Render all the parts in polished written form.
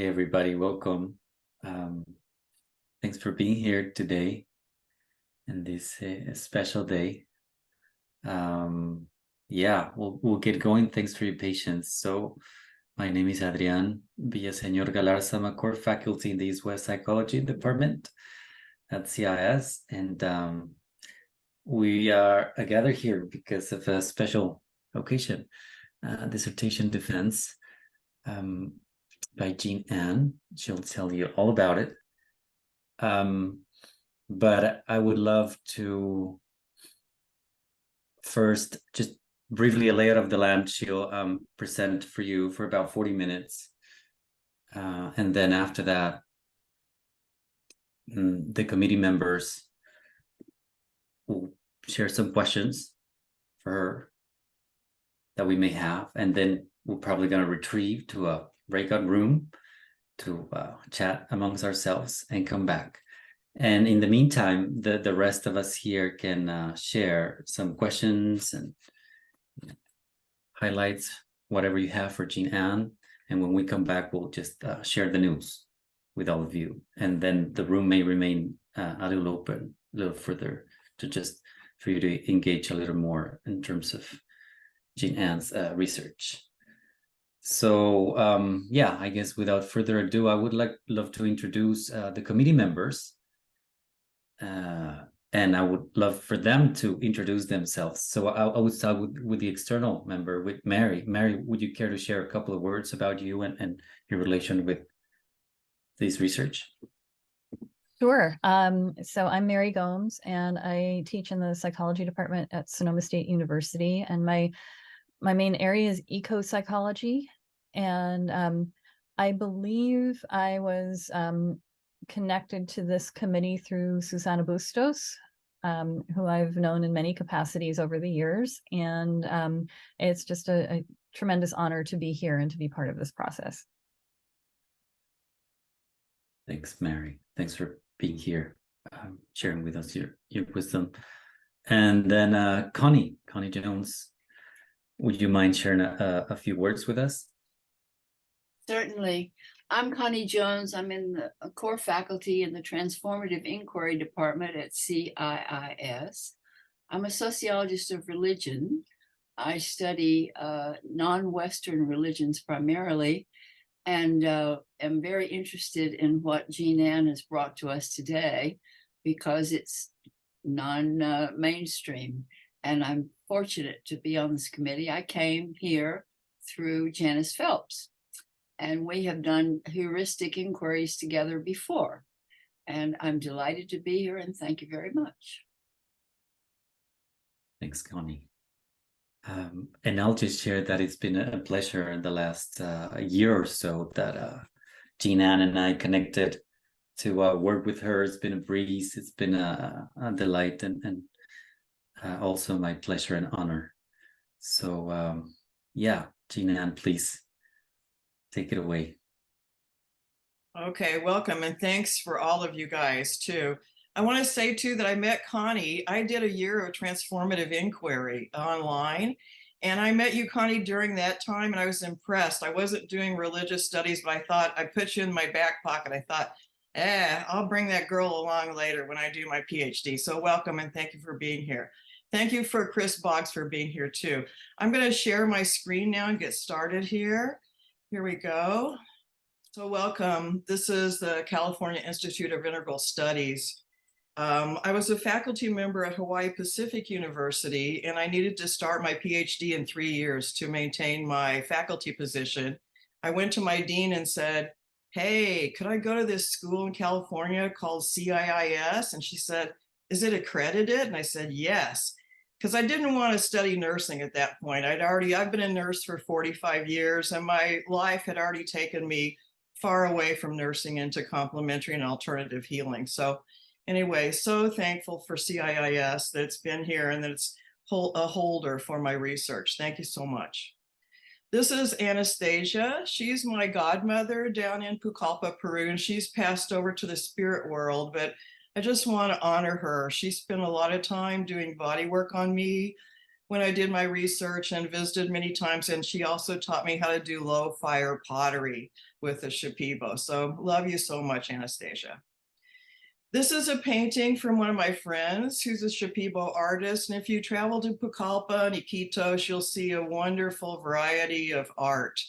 Hey everybody, welcome. Thanks for being here today in this special day. We'll get going. Thanks for your patience. So my name is Adrian Villaseñor Galarza. I'm a core faculty in the East West Psychology Department at CIS, and we are gathered here because of a special occasion, dissertation defense by Jean Ann. She'll tell you all about it. But I would love to first just briefly a layout of the land. She'll present for you for about 40 minutes. And then after that, the committee members will share some questions for her that we may have. And then we're probably going to retreat to a breakout room to chat amongst ourselves and come back. And in the meantime, the rest of us here can share some questions and highlights, whatever you have for Jean Ann. And when we come back, we'll just share the news with all of you. And then the room may remain a little open, a little further, to just for you to engage a little more in terms of Jean Ann's research. So I guess without further ado, I would love to introduce the committee members. And I would love for them to introduce themselves. So I would start with the external member, with Mary. Mary, would you care to share a couple of words about you and your relation with this research? Sure. So I'm Mary Gomes, and I teach in the psychology department at Sonoma State University. And my main area is eco-psychology. And I believe I was connected to this committee through Susana Bustos, who I've known in many capacities over the years. And it's just a tremendous honor to be here and to be part of this process. Thanks, Mary. Thanks for being here, sharing with us your wisdom. And then Connie Jones, would you mind sharing a few words with us? Certainly. I'm Connie Jones. I'm in the core faculty in the Transformative Inquiry Department at CIIS. I'm a sociologist of religion. I study non-Western religions primarily, and am very interested in what Jean Ann has brought to us today because it's non-mainstream. And I'm fortunate to be on this committee. I came here through Janice Phelps, and we have done heuristic inquiries together before. And I'm delighted to be here, and thank you very much. Thanks, Connie. And I'll just share that it's been a pleasure in the last year or so that Jean Ann and I connected to work with her. It's been a breeze. It's been a delight and also my pleasure and honor. So Jean Ann, please take it away. Okay, welcome, and thanks for all of you guys too. I want to say too that I met Connie. I did a year of transformative inquiry online, and I met you, Connie, during that time, and I was impressed. I wasn't doing religious studies, but I thought I put you in my back pocket. I thought, I'll bring that girl along later when I do my PhD. So welcome, and thank you for being here. Thank you for Chris Boggs for being here too. I'm going to share my screen now and get started here. Here we go. So welcome. This is the California Institute of Integral Studies. I was a faculty member at Hawaii Pacific University, and I needed to start my PhD in 3 years to maintain my faculty position. I went to my dean and said, hey, could I go to this school in California called CIIS? And she said, is it accredited? And I said, yes. Because I didn't want to study nursing at that point. I've been a nurse for 45 years, and my life had already taken me far away from nursing into complementary and alternative healing. So anyway, so thankful for CIIS that it's been here and that it's a holder for my research. Thank you so much. This is Anastasia. She's my godmother down in Pucallpa, Peru, and she's passed over to the spirit world, but I just want to honor her. She spent a lot of time doing body work on me when I did my research and visited many times. And she also taught me how to do low fire pottery with the Shipibo. So love you so much, Anastasia. This is a painting from one of my friends who's a Shipibo artist. And if you travel to Pucallpa and Iquitos, you'll see a wonderful variety of art.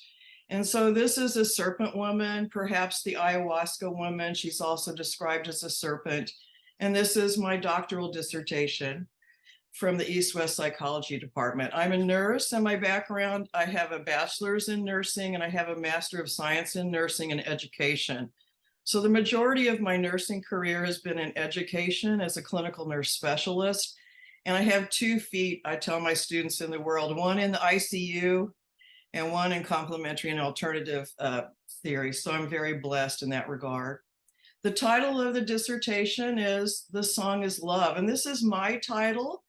And so this is a serpent woman, perhaps the ayahuasca woman. She's also described as a serpent. And this is my doctoral dissertation from the East-West Psychology Department. I'm a nurse, and my background, I have a bachelor's in nursing and I have a Master of Science in Nursing and Education. So the majority of my nursing career has been in education as a clinical nurse specialist. And I have 2 feet, I tell my students in the world, one in the ICU and one in complementary and alternative theory. So I'm very blessed in that regard. The title of the dissertation is The Song is Love. And this is my title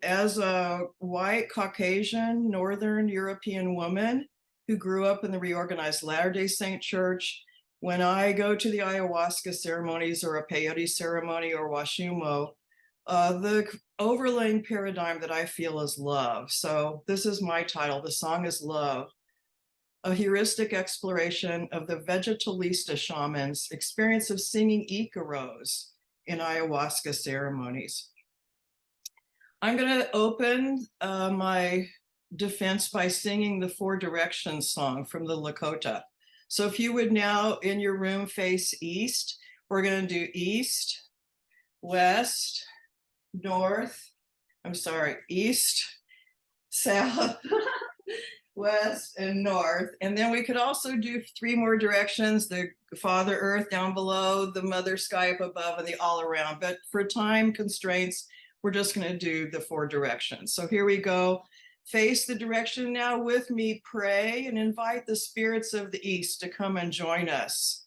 as a white, Caucasian, Northern European woman who grew up in the reorganized Latter-day Saint Church. When I go to the ayahuasca ceremonies or a peyote ceremony or washumo, the overlaying paradigm that I feel is love. So this is my title, The Song is Love, a heuristic exploration of the vegetalista shaman's experience of singing Icaros in ayahuasca ceremonies. I'm going to open my defense by singing the 4 Directions song from the Lakota. So if you would now in your room face east, we're going to do east, west, north, east, south, west, and north. And then we could also do 3 more directions, the Father Earth down below, the Mother Sky up above, and the all around. But for time constraints, we're just going to do the 4 directions. So here we go. Face the direction now with me, pray, and invite the spirits of the East to come and join us.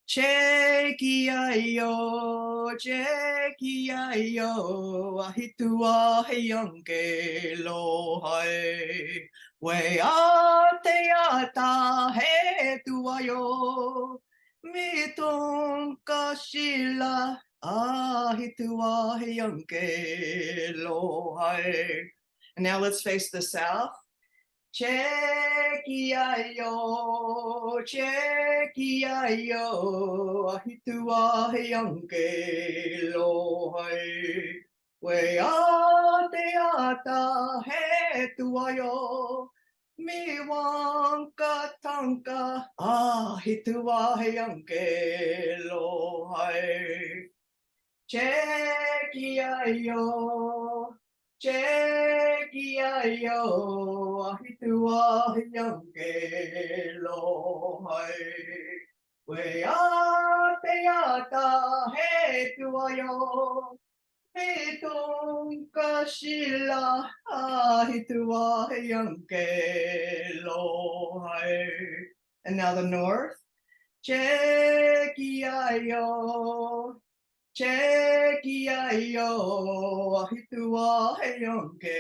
Chekiayo, chekiayo, ahitua heyange lohai, weate ata he tuayo, mitun kashila, ahitua heyange lohai. And now let's face the south. Chekiayo, chekiayo, ahitua heyange lohai, weate ata he tuayo, miwanka tanka, ahitua heyange lohai. Chekiayo, chekiayo, ahitua heyange lohai, weate ata he tuayo, mitun kashila, ahitua heyange lohai. And now the north. Chekiayo, chekiayo, ahitua heyange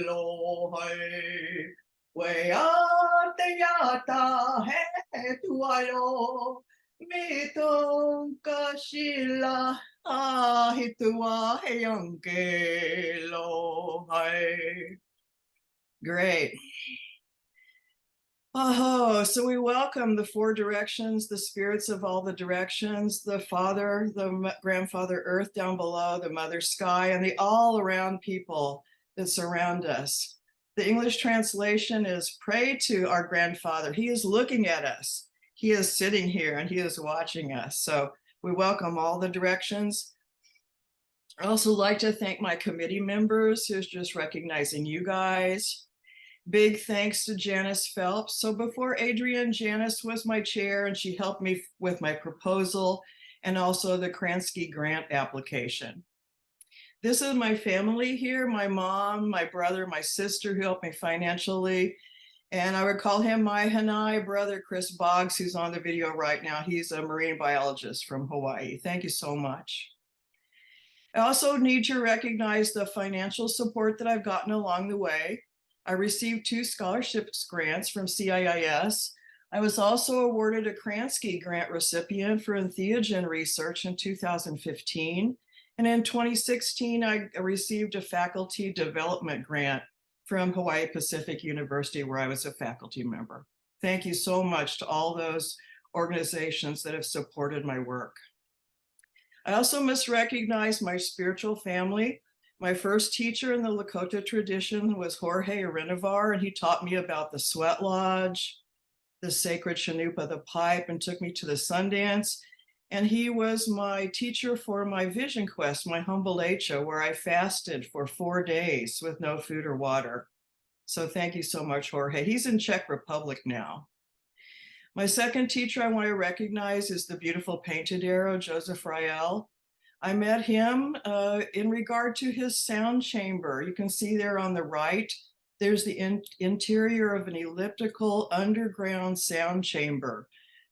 lohai, weate ata he tuayo, mitun kashila, ahitua heyange lohai. Great. Oh, so we welcome the 4 directions, the spirits of all the directions, the Father, the Grandfather Earth down below, the Mother Sky, and the all around people that surround us. The English translation is pray to our Grandfather. He is looking at us. He is sitting here and he is watching us. So we welcome all the directions. I also like to thank my committee members who's just recognizing you guys. Big thanks to Janice Phelps. So before Adrienne, Janice was my chair and she helped me with my proposal and also the Kransky grant application. This is my family here, my mom, my brother, my sister who helped me financially. And I would call him my Hanai brother, Chris Boggs, who's on the video right now. He's a marine biologist from Hawaii. Thank you so much. I also need to recognize the financial support that I've gotten along the way. I received 2 scholarships grants from CIIS. I was also awarded a Kransky grant recipient for entheogen research in 2015. And in 2016, I received a faculty development grant from Hawaii Pacific University, where I was a faculty member. Thank you so much to all those organizations that have supported my work. I also must recognize my spiritual family. My first teacher in the Lakota tradition was Jorge Arenovar, and he taught me about the sweat lodge, the sacred Chanupa, the pipe, and took me to the Sundance. And he was my teacher for my vision quest, my humble Echa, where I fasted for 4 days with no food or water. So thank you so much, Jorge. He's in Czech Republic now. My second teacher I want to recognize is the beautiful painted arrow, Joseph Rael. I met him in regard to his sound chamber. You can see there on the right, there's the interior of an elliptical underground sound chamber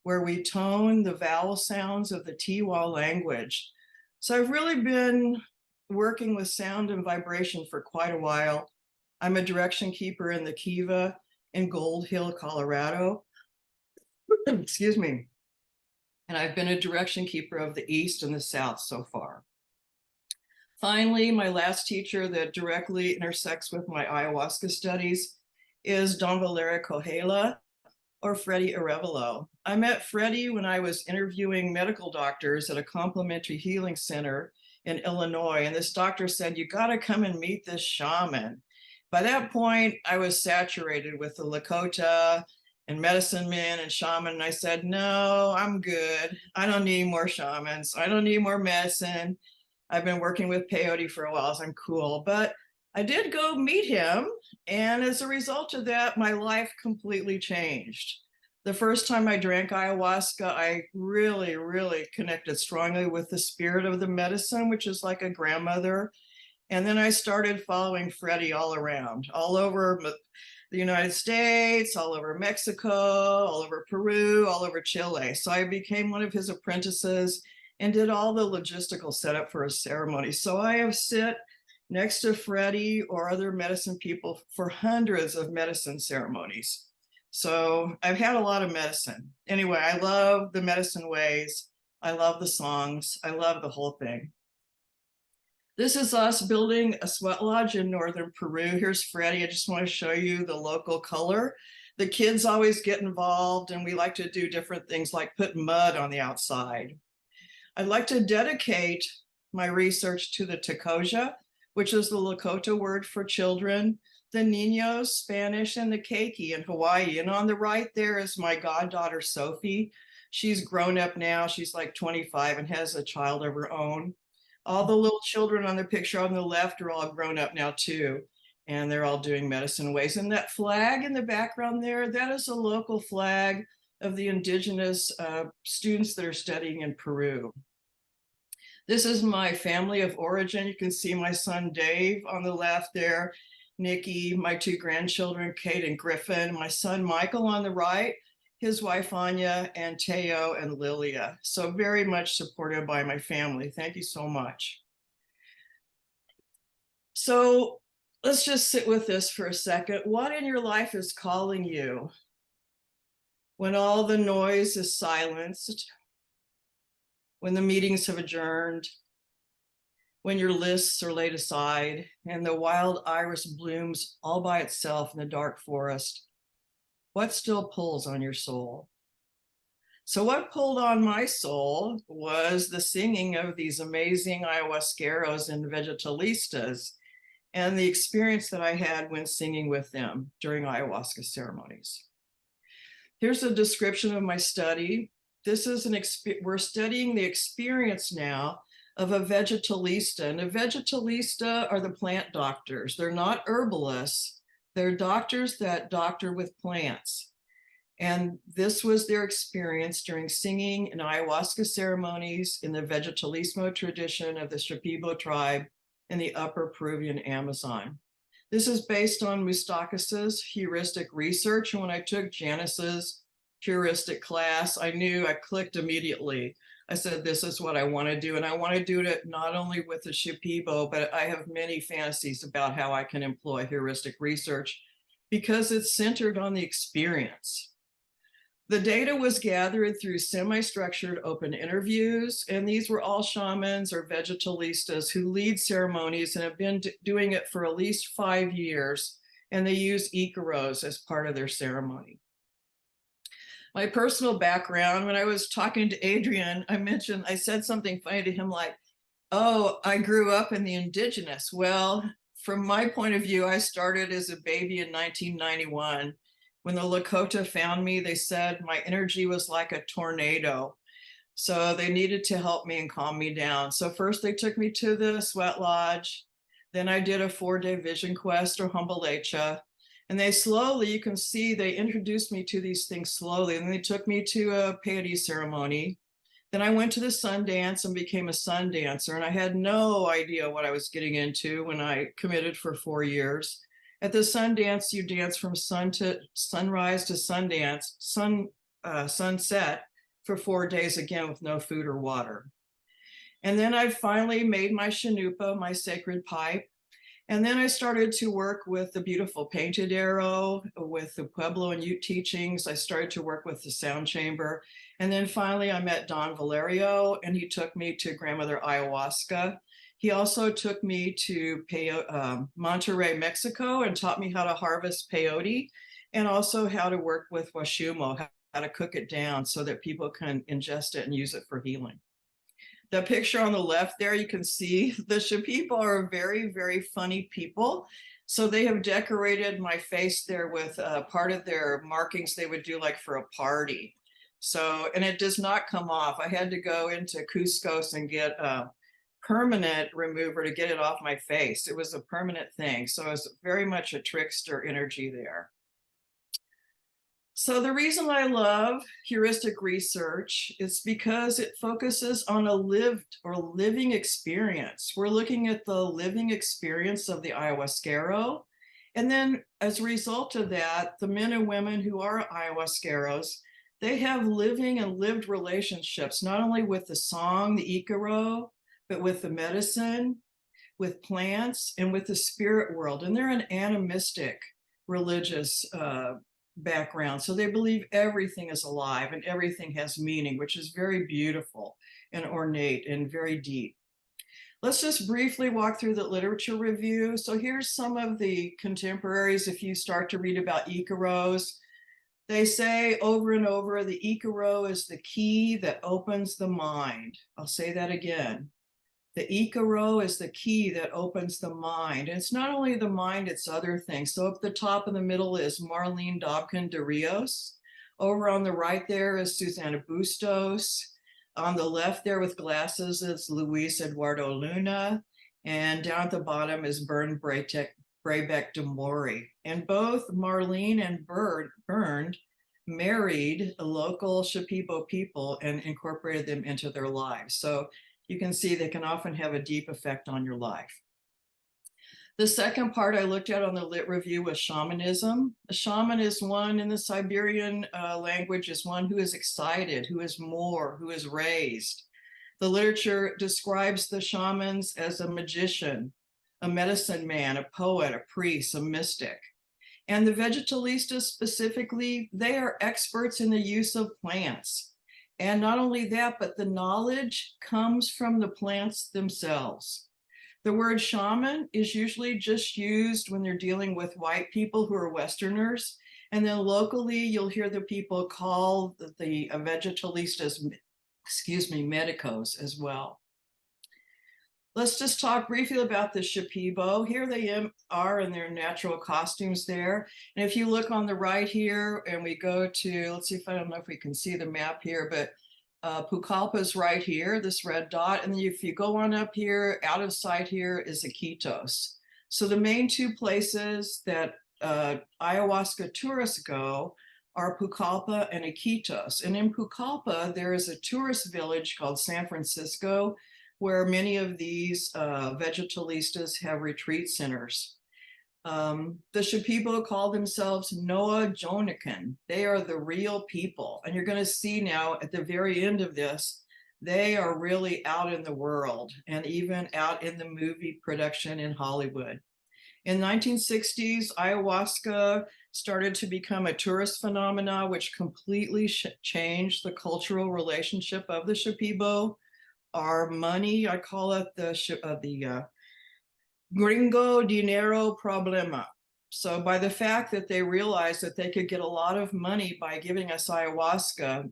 where we tone the vowel sounds of the Tiwa language. So I've really been working with sound and vibration for quite a while. I'm a direction keeper in the Kiva in Gold Hill, Colorado. Excuse me. And I've been a direction keeper of the East and the South so far. Finally, my last teacher that directly intersects with my ayahuasca studies is Don Valerio Kohela, or Freddie Arevalo. I met Freddie when I was interviewing medical doctors at a complementary healing center in Illinois. And this doctor said, you got to come and meet this shaman. By that point, I was saturated with the Lakota and medicine men and shaman. And I said, no, I'm good. I don't need more shamans. I don't need more medicine. I've been working with peyote for a while, so I'm cool. But I did go meet him. And as a result of that, my life completely changed. The first time I drank ayahuasca, I really, really connected strongly with the spirit of the medicine, which is like a grandmother. And then I started following Freddie all around, all over the United States, all over Mexico, all over Peru, all over Chile. So I became one of his apprentices and did all the logistical setup for his ceremony. So I have sit next to Freddie or other medicine people for hundreds of medicine ceremonies. So I've had a lot of medicine. Anyway, I love the medicine ways. I love the songs. I love the whole thing. This is us building a sweat lodge in northern Peru. Here's Freddie. I just want to show you the local color. The kids always get involved, and we like to do different things like put mud on the outside. I'd like to dedicate my research to the Tecoja, which is the Lakota word for children, the Niños, Spanish, and the Keiki in Hawaii. And on the right there is my goddaughter, Sophie. She's grown up now. She's like 25 and has a child of her own. All the little children on the picture on the left are all grown up now too, and they're all doing medicine ways. And that flag in the background there, that is a local flag of the indigenous students that are studying in Peru. This is my family of origin. You can see my son Dave on the left there, Nikki, my two grandchildren, Kate and Griffin, my son Michael on the right, his wife Anya, and Teo and Lilia. So very much supported by my family. Thank you so much. So let's just sit with this for a second. What in your life is calling you when all the noise is silenced, when the meetings have adjourned, when your lists are laid aside and the wild iris blooms all by itself in the dark forest? What still pulls on your soul? So what pulled on my soul was the singing of these amazing ayahuasqueros and vegetalistas and the experience that I had when singing with them during ayahuasca ceremonies. Here's a description of my study. This is we're studying the experience now of a vegetalista. And a vegetalista are the plant doctors. They're not herbalists. They're doctors that doctor with plants. And this was their experience during singing in ayahuasca ceremonies in the vegetalismo tradition of the Shipibo tribe in the upper Peruvian Amazon. This is based on Mustakis's heuristic research. And when I took Janice's heuristic class, I knew, I clicked immediately. I said, this is what I want to do. And I want to do it not only with the Shipibo, but I have many fantasies about how I can employ heuristic research because it's centered on the experience. The data was gathered through semi-structured open interviews, and these were all shamans or vegetalistas who lead ceremonies and have been doing it for at least 5 years, and they use Icaros as part of their ceremony. My personal background, when I was talking to Adrian, I said something funny to him like, oh, I grew up in the indigenous. Well, from my point of view, I started as a baby in 1991. When the Lakota found me, they said my energy was like a tornado. So they needed to help me and calm me down. So first they took me to the sweat lodge. Then I did a 4-day vision quest or humblecha. And they slowly, you can see, they introduced me to these things slowly. And they took me to a peyote ceremony. Then I went to the sun dance and became a sun dancer. And I had no idea what I was getting into when I committed for 4 years. At the sun dance, you dance from sunrise to sunset for 4 days, again, with no food or water. And then I finally made my shanupa, my sacred pipe. And then I started to work with the beautiful painted arrow, with the Pueblo and Ute teachings. I started to work with the sound chamber. And then finally I met Don Valerio, and he took me to grandmother ayahuasca. He also took me to Monterrey, Mexico, and taught me how to harvest peyote, and also how to work with washumo, how to cook it down so that people can ingest it and use it for healing. The picture on the left there, you can see the Shipibo are very, very funny people. So they have decorated my face there with part of their markings they would do like for a party. So, and it does not come off. I had to go into Cusco and get a permanent remover to get it off my face. It was a permanent thing. So it was very much a trickster energy there. So the reason I love heuristic research is because it focuses on a lived or living experience. We're looking at the living experience of the ayahuasquero. And then as a result of that, the men and women who are ayahuasqueros, they have living and lived relationships, not only with the song, the Icaro, but with the medicine, with plants, and with the spirit world. And they're an animistic religious background. So they believe everything is alive and everything has meaning, which is very beautiful and ornate and very deep. Let's just briefly walk through the literature review. So here's some of the contemporaries. If you start to read about Icaros, they say over and over, the Icaro is the key that opens the mind. I'll say that again. The Icaro is the key that opens the mind. And it's not only the mind, it's other things. So up the top in the middle is Marlene Dobkin de Rios. Over on the right there is Susana Bustos. On the left there with glasses is Luis Eduardo Luna. And down at the bottom is Bernd Brebeck de Mori. And both Marlene and Bernd married local Shipibo people and incorporated them into their lives. So you can see they can often have a deep effect on your life. The second part I looked at on the lit review was shamanism. A shaman is one in the Siberian language, is one who is excited, who is more, who is raised. The literature describes the shamans as a magician, a medicine man, a poet, a priest, a mystic. And the vegetalistas specifically, they are experts in the use of plants. And not only that, but the knowledge comes from the plants themselves. The word shaman is usually just used when they're dealing with white people who are Westerners. And then locally, you'll hear the people call the vegetalistas, medicos as well. Let's just talk briefly about the Shipibo. Here they are in their natural costumes there. And if you look on the right here and we go to, let's see if I don't know if we can see the map here, but Pucallpa is right here, this red dot. And then if you go on up here, out of sight here is Iquitos. So the main two places that ayahuasca tourists go are Pucallpa and Iquitos. And in Pucallpa, there is a tourist village called San Francisco, where many of these vegetalistas have retreat centers. The Shipibo call themselves Noah Jonikan. They are the real people. And you're going to see now at the very end of this, they are really out in the world and even out in the movie production in Hollywood. In 1960s, ayahuasca started to become a tourist phenomena, which completely changed the cultural relationship of the Shipibo. Our money, I call it the gringo dinero problema. So by the fact that they realized that they could get a lot of money by giving us ayahuasca,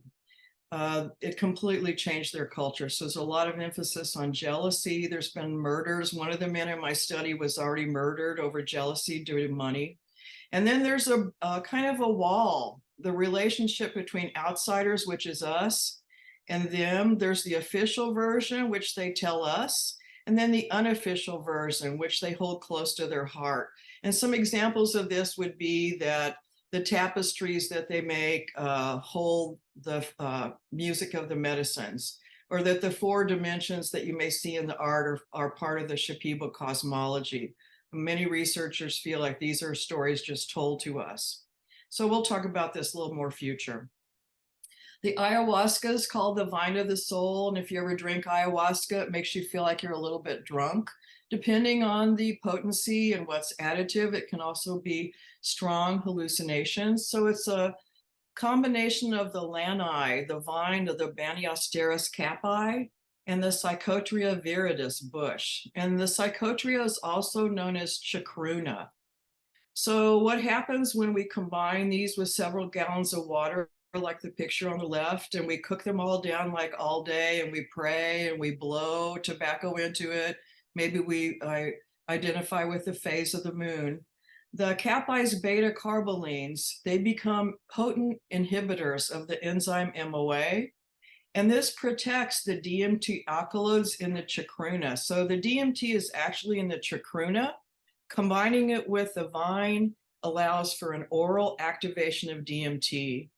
it completely changed their culture. So there's a lot of emphasis on jealousy. There's been murders. One of the men in my study was already murdered over jealousy due to money. And then there's a kind of a wall, the relationship between outsiders, which is us, and them. There's the official version, which they tell us, and then the unofficial version, which they hold close to their heart. And some examples of this would be that the tapestries that they make hold the music of the medicines, or that the 4 dimensions that you may see in the art are part of the Shipibo cosmology. Many researchers feel like these are stories just told to us. So we'll talk about this a little more future. The ayahuasca is called the vine of the soul. And if you ever drink ayahuasca, it makes you feel like you're a little bit drunk. Depending on the potency and what's additive, it can also be strong hallucinations. So it's a combination of the lanai, the vine of the Banniasteris caapi, and the Psychotria viridis bush. And the Psychotria is also known as chacruna. So what happens when we combine these with several gallons of water, like the picture on the left, and we cook them all down like all day, and we pray and we blow tobacco into it? Maybe we identify with the phase of the moon. The caapai's beta carbolines, they become potent inhibitors of the enzyme MOA. And this protects the DMT alkaloids in the chacruna. So the DMT is actually in the chacruna. Combining it with the vine allows for an oral activation of DMT.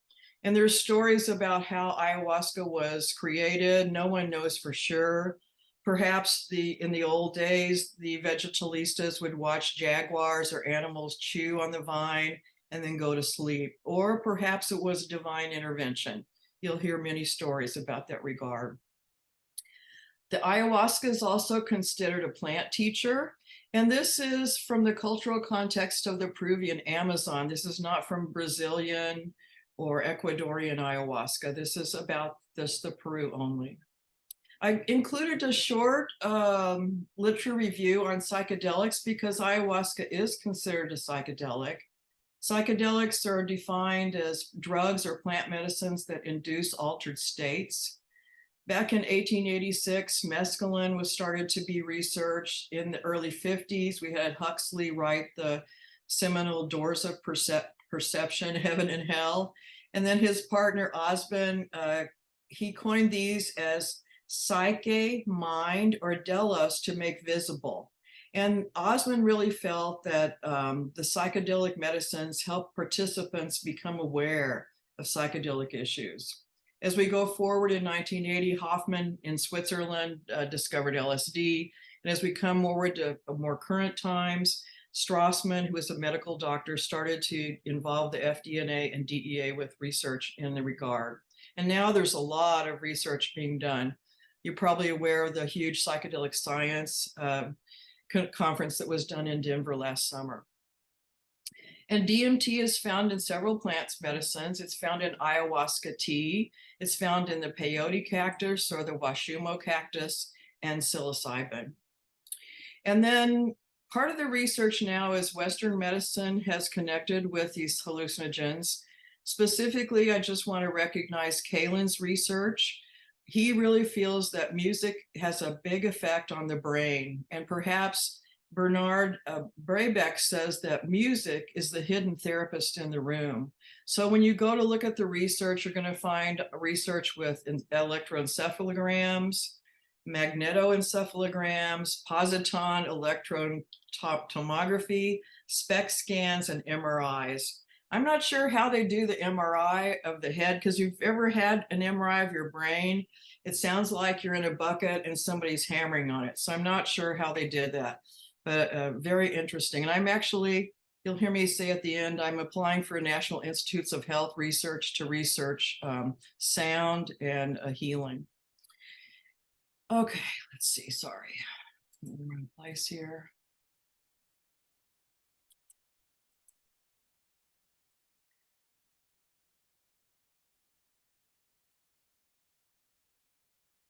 And there's stories about how ayahuasca was created. No one knows for sure. Perhaps in the old days, the vegetalistas would watch jaguars or animals chew on the vine and then go to sleep. Or perhaps it was divine intervention. You'll hear many stories about that regard. The ayahuasca is also considered a plant teacher. And this is from the cultural context of the Peruvian Amazon. This is not from Brazilian or Ecuadorian ayahuasca. This is about the Peru only. I included a short literature review on psychedelics because ayahuasca is considered a psychedelic. Psychedelics are defined as drugs or plant medicines that induce altered states. Back in 1886, mescaline was started to be researched. In the early 50s, we had Huxley write the seminal Doors of Perception, Heaven and Hell. And then his partner, Osmond, he coined these as psyche, mind, or delos to make visible. And Osmond really felt that the psychedelic medicines help participants become aware of psychedelic issues. As we go forward in 1980, Hoffman in Switzerland discovered LSD. And as we come forward to more current times, Strassman, who was a medical doctor, started to involve the FDA and DEA with research in the regard. And now there's a lot of research being done. You're probably aware of the huge psychedelic science conference that was done in Denver last summer. And DMT is found in several plant medicines. It's found in ayahuasca tea. It's found in the peyote cactus or the washumo cactus and psilocybin. And then part of the research now is Western medicine has connected with these hallucinogens. Specifically, I just want to recognize Kalen's research. He really feels that music has a big effect on the brain, and perhaps Bernard Brabeck says that music is the hidden therapist in the room. So when you go to look at the research, you're going to find research with electroencephalograms, magnetoencephalograms, positron electron tomography, SPECT scans, and MRIs. I'm not sure how they do the MRI of the head, because you've ever had an MRI of your brain, it sounds like you're in a bucket and somebody's hammering on it. So I'm not sure how they did that, but very interesting. And I'm actually, you'll hear me say at the end, I'm applying for National Institutes of Health research to research sound and healing. Okay, let's see, sorry. I'm in place here.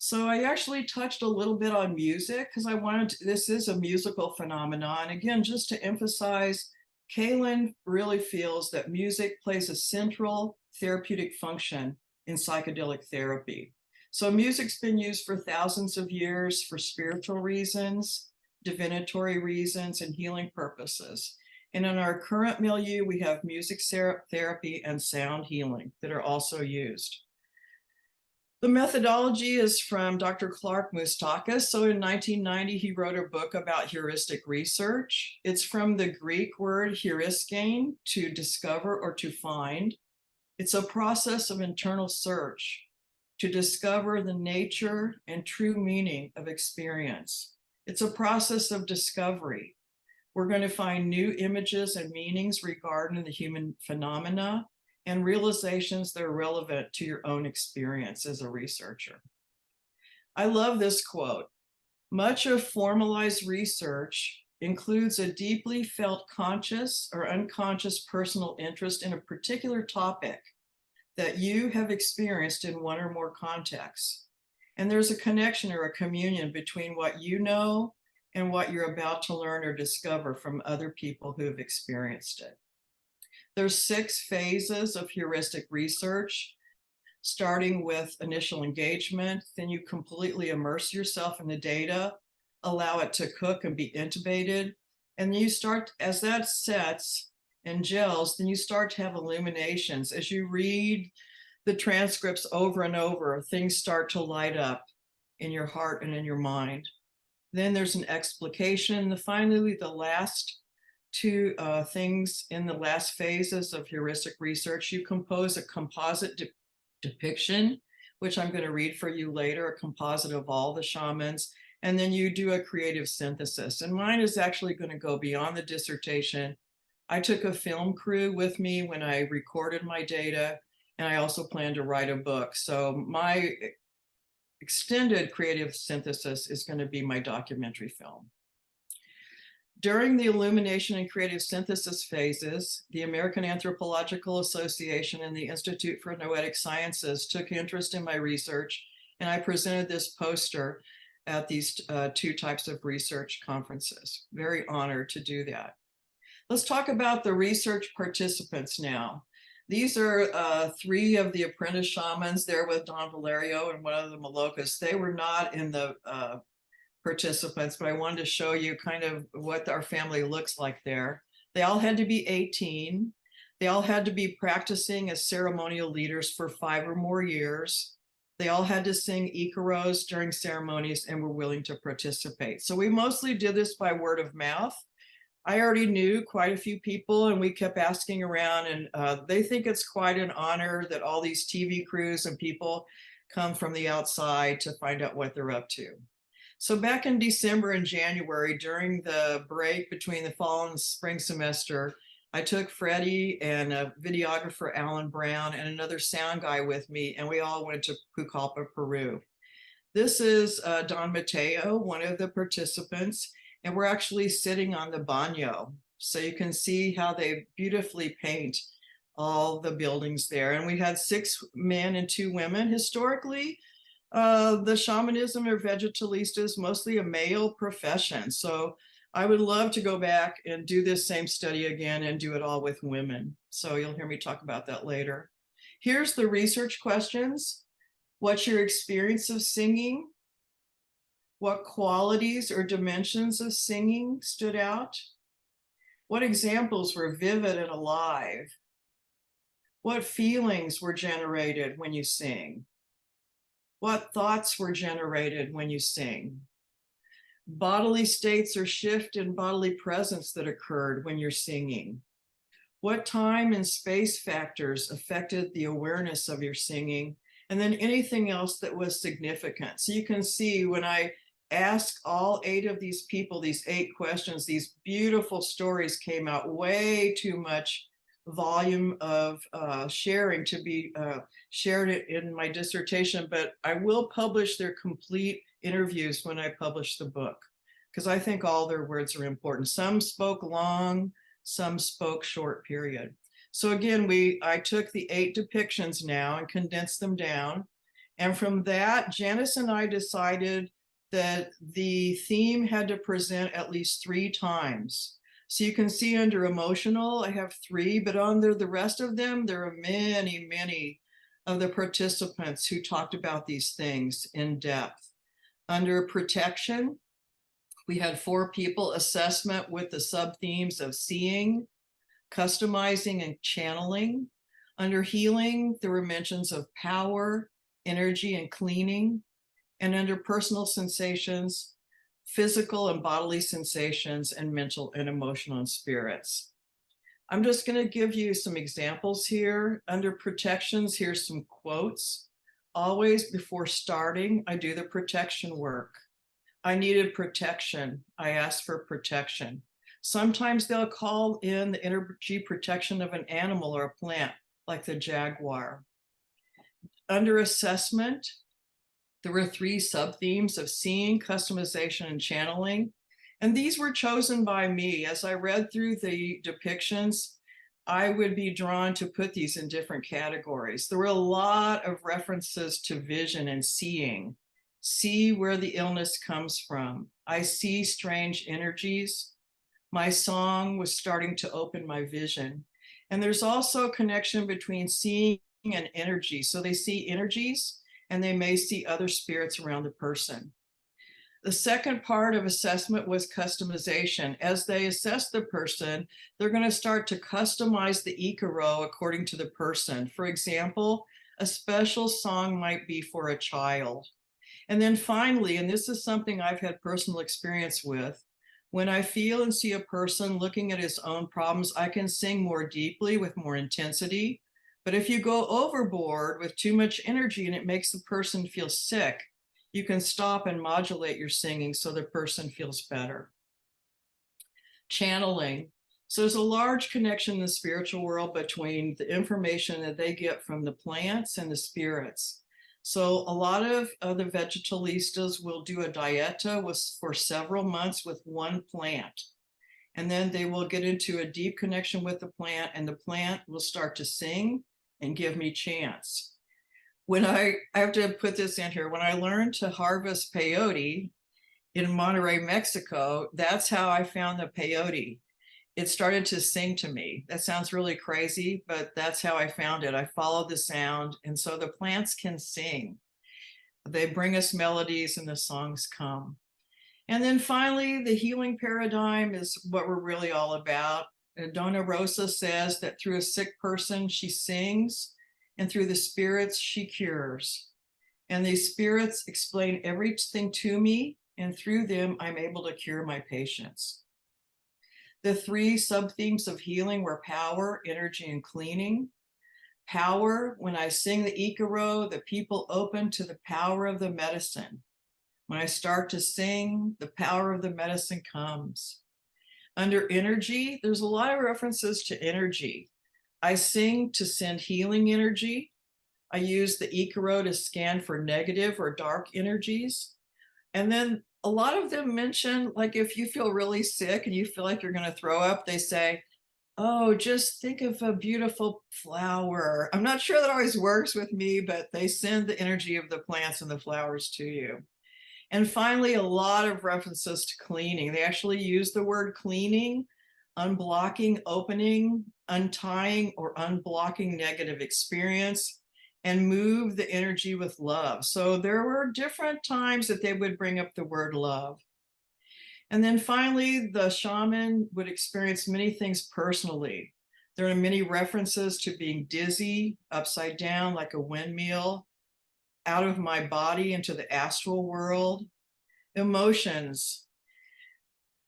So I actually touched a little bit on music because I wanted to, this is a musical phenomenon. Again, just to emphasize, Kaylin really feels that music plays a central therapeutic function in psychedelic therapy. So music's been used for thousands of years for spiritual reasons, divinatory reasons, and healing purposes. And in our current milieu, we have music therapy and sound healing that are also used. The methodology is from Dr. Clark Moustakis. So in 1990, he wrote a book about heuristic research. It's from the Greek word heuristein, to discover or to find. It's a process of internal search to discover the nature and true meaning of experience. It's a process of discovery. We're going to find new images and meanings regarding the human phenomena and realizations that are relevant to your own experience as a researcher. I love this quote. Much of formalized research includes a deeply felt conscious or unconscious personal interest in a particular topic that you have experienced in one or more contexts. And there's a connection or a communion between what you know and what you're about to learn or discover from other people who have experienced it. There's 6 phases of heuristic research, starting with initial engagement. Then you completely immerse yourself in the data, allow it to cook and be intubated. And you start, as that sets and gels, then you start to have illuminations. As you read the transcripts over and over, things start to light up in your heart and in your mind. Then there's an explication. Finally, the last 2 things in the last phases of heuristic research, you compose a composite depiction, which I'm going to read for you later, a composite of all the shamans, and then you do a creative synthesis. And mine is actually going to go beyond the dissertation. I took a film crew with me when I recorded my data, and I also plan to write a book. So my extended creative synthesis is going to be my documentary film. During the illumination and creative synthesis phases, the American Anthropological Association and the Institute for Noetic Sciences took interest in my research, and I presented this poster at these 2 types of research conferences. Very honored to do that. Let's talk about the research participants now. These are 3 of the apprentice shamans there with Don Valerio and one of the Malokas. They were not in the participants, but I wanted to show you kind of what our family looks like there. They all had to be 18. They all had to be practicing as ceremonial leaders for 5 or more years. They all had to sing Icaros during ceremonies and were willing to participate. So we mostly did this by word of mouth. I already knew quite a few people, and we kept asking around, and they think it's quite an honor that all these TV crews and people come from the outside to find out what they're up to. So back in December and January, during the break between the fall and spring semester, I took Freddie and a videographer, Alan Brown, and another sound guy with me, and we all went to Pucallpa, Peru. This is Don Mateo, one of the participants, and we're actually sitting on the baño. So you can see how they beautifully paint all the buildings there. And we had 6 men and 2 women. Historically, the shamanism or vegetalista is mostly a male profession. So I would love to go back and do this same study again and do it all with women. So you'll hear me talk about that later. Here's the research questions. What's your experience of singing? What qualities or dimensions of singing stood out? What examples were vivid and alive? What feelings were generated when you sing? What thoughts were generated when you sing? Bodily states or shift in bodily presence that occurred when you're singing? What time and space factors affected the awareness of your singing? And then anything else that was significant. So you can see when I asked all 8 of these people, these 8 questions, these beautiful stories came out. Way too much volume of sharing to be shared in my dissertation, but I will publish their complete interviews when I publish the book, because I think all their words are important. Some spoke long, some spoke short period. So again, I took the 8 depictions now and condensed them down, And from that, Janice and I decided that the theme had to present at least 3 times. So you can see under emotional, I have 3, but under the rest of them, there are many, many of the participants who talked about these things in depth. Under protection, we had 4 people, assessment with the sub-themes of seeing, customizing, and channeling. Under healing, there were mentions of power, energy, and cleaning. And under personal sensations, physical and bodily sensations, and mental and emotional and spirits. I'm just going to give you some examples here. Under protections, here's some quotes. Always before starting, I do the protection work. I needed protection. I asked for protection. Sometimes they'll call in the energy protection of an animal or a plant, like the jaguar. Under assessment, there were 3 sub-themes of seeing, customization, and channeling. And these were chosen by me. As I read through the depictions, I would be drawn to put these in different categories. There were a lot of references to vision and seeing. See where the illness comes from. I see strange energies. My song was starting to open my vision. And there's also a connection between seeing and energy. So they see energies and they may see other spirits around the person. The second part of assessment was customization. As they assess the person, they're going to start to customize the Icaro according to the person. For example, a special song might be for a child. And then finally, and this is something I've had personal experience with, when I feel and see a person looking at his own problems, I can sing more deeply with more intensity. But if you go overboard with too much energy and it makes the person feel sick, you can stop and modulate your singing so the person feels better. Channeling. So there's a large connection in the spiritual world between the information that they get from the plants and the spirits. So a lot of the vegetalistas will do a dieta for several months with one plant. And then they will get into a deep connection with the plant, and the plant will start to sing and give me chants. When I have to put this in here, when I learned to harvest peyote in Monterrey, Mexico, that's how I found the peyote. It started to sing to me. That sounds really crazy, but that's how I found it. I followed the sound, and so the plants can sing. They bring us melodies and the songs come. And then finally, the healing paradigm is what we're really all about. Donna Rosa says that through a sick person, she sings, and through the spirits, she cures. And these spirits explain everything to me, and through them, I'm able to cure my patients. The 3 sub-themes of healing were power, energy, and cleaning. Power, when I sing the Icaro, the people open to the power of the medicine. When I start to sing, the power of the medicine comes. Under energy, there's a lot of references to energy. I sing to send healing energy. I use the Icaro to scan for negative or dark energies. And then a lot of them mention, like, if you feel really sick and you feel like you're going to throw up, they say, oh, just think of a beautiful flower. I'm not sure that always works with me, but they send the energy of the plants and the flowers to you. And finally, a lot of references to cleaning. They actually use the word cleaning, unblocking, opening, untying, or unblocking negative experience, and move the energy with love. So there were different times that they would bring up the word love. And then finally, the shaman would experience many things personally. There are many references to being dizzy, upside down like a windmill, out of my body into the astral world. Emotions.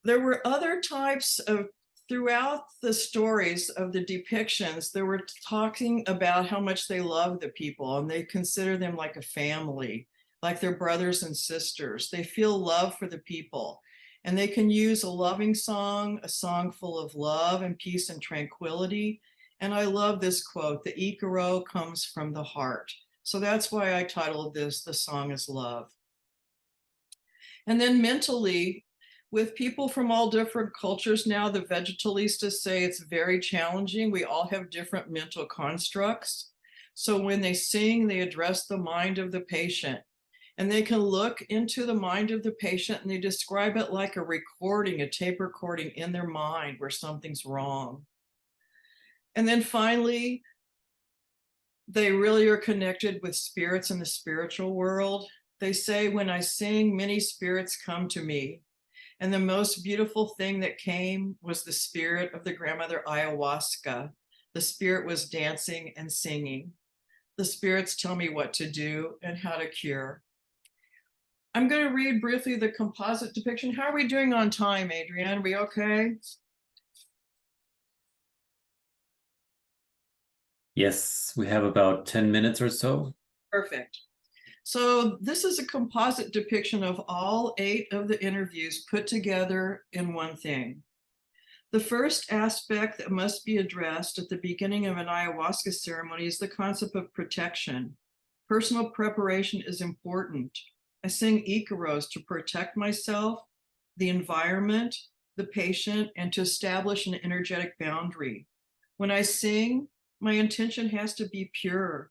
There were other types of, throughout the stories of the depictions, they were talking about how much they love the people and they consider them like a family, like their brothers and sisters. They feel love for the people, and they can use a loving song, a song full of love and peace and tranquility. And I love this quote, the Icaro comes from the heart. So that's why I titled this, The Song is Love. And then mentally, with people from all different cultures now, the vegetalistas say it's very challenging. We all have different mental constructs. So when they sing, they address the mind of the patient. And they can look into the mind of the patient and they describe it like a recording, a tape recording in their mind where something's wrong. And then finally, they really are connected with spirits in the spiritual world. They say, when I sing, many spirits come to me. And the most beautiful thing that came was the spirit of the grandmother ayahuasca. The spirit was dancing and singing. The spirits tell me what to do and how to cure. I'm going to read briefly the composite depiction. How are we doing on time, Adrienne? Are we okay? Yes, we have about 10 minutes or so. Perfect. So this is a composite depiction of all 8 of the interviews put together in one thing. The first aspect that must be addressed at the beginning of an ayahuasca ceremony is the concept of protection. Personal preparation is important. I sing Icaros to protect myself, the environment, the patient, and to establish an energetic boundary. When I sing, my intention has to be pure,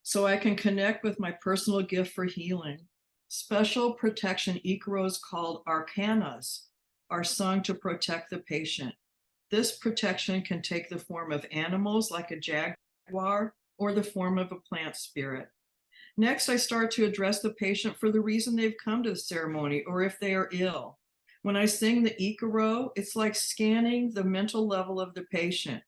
so I can connect with my personal gift for healing. Special protection Icaros called arcanas are sung to protect the patient. This protection can take the form of animals like a jaguar or the form of a plant spirit. Next, I start to address the patient for the reason they've come to the ceremony or if they are ill. When I sing the Icaro, it's like scanning the mental level of the patient.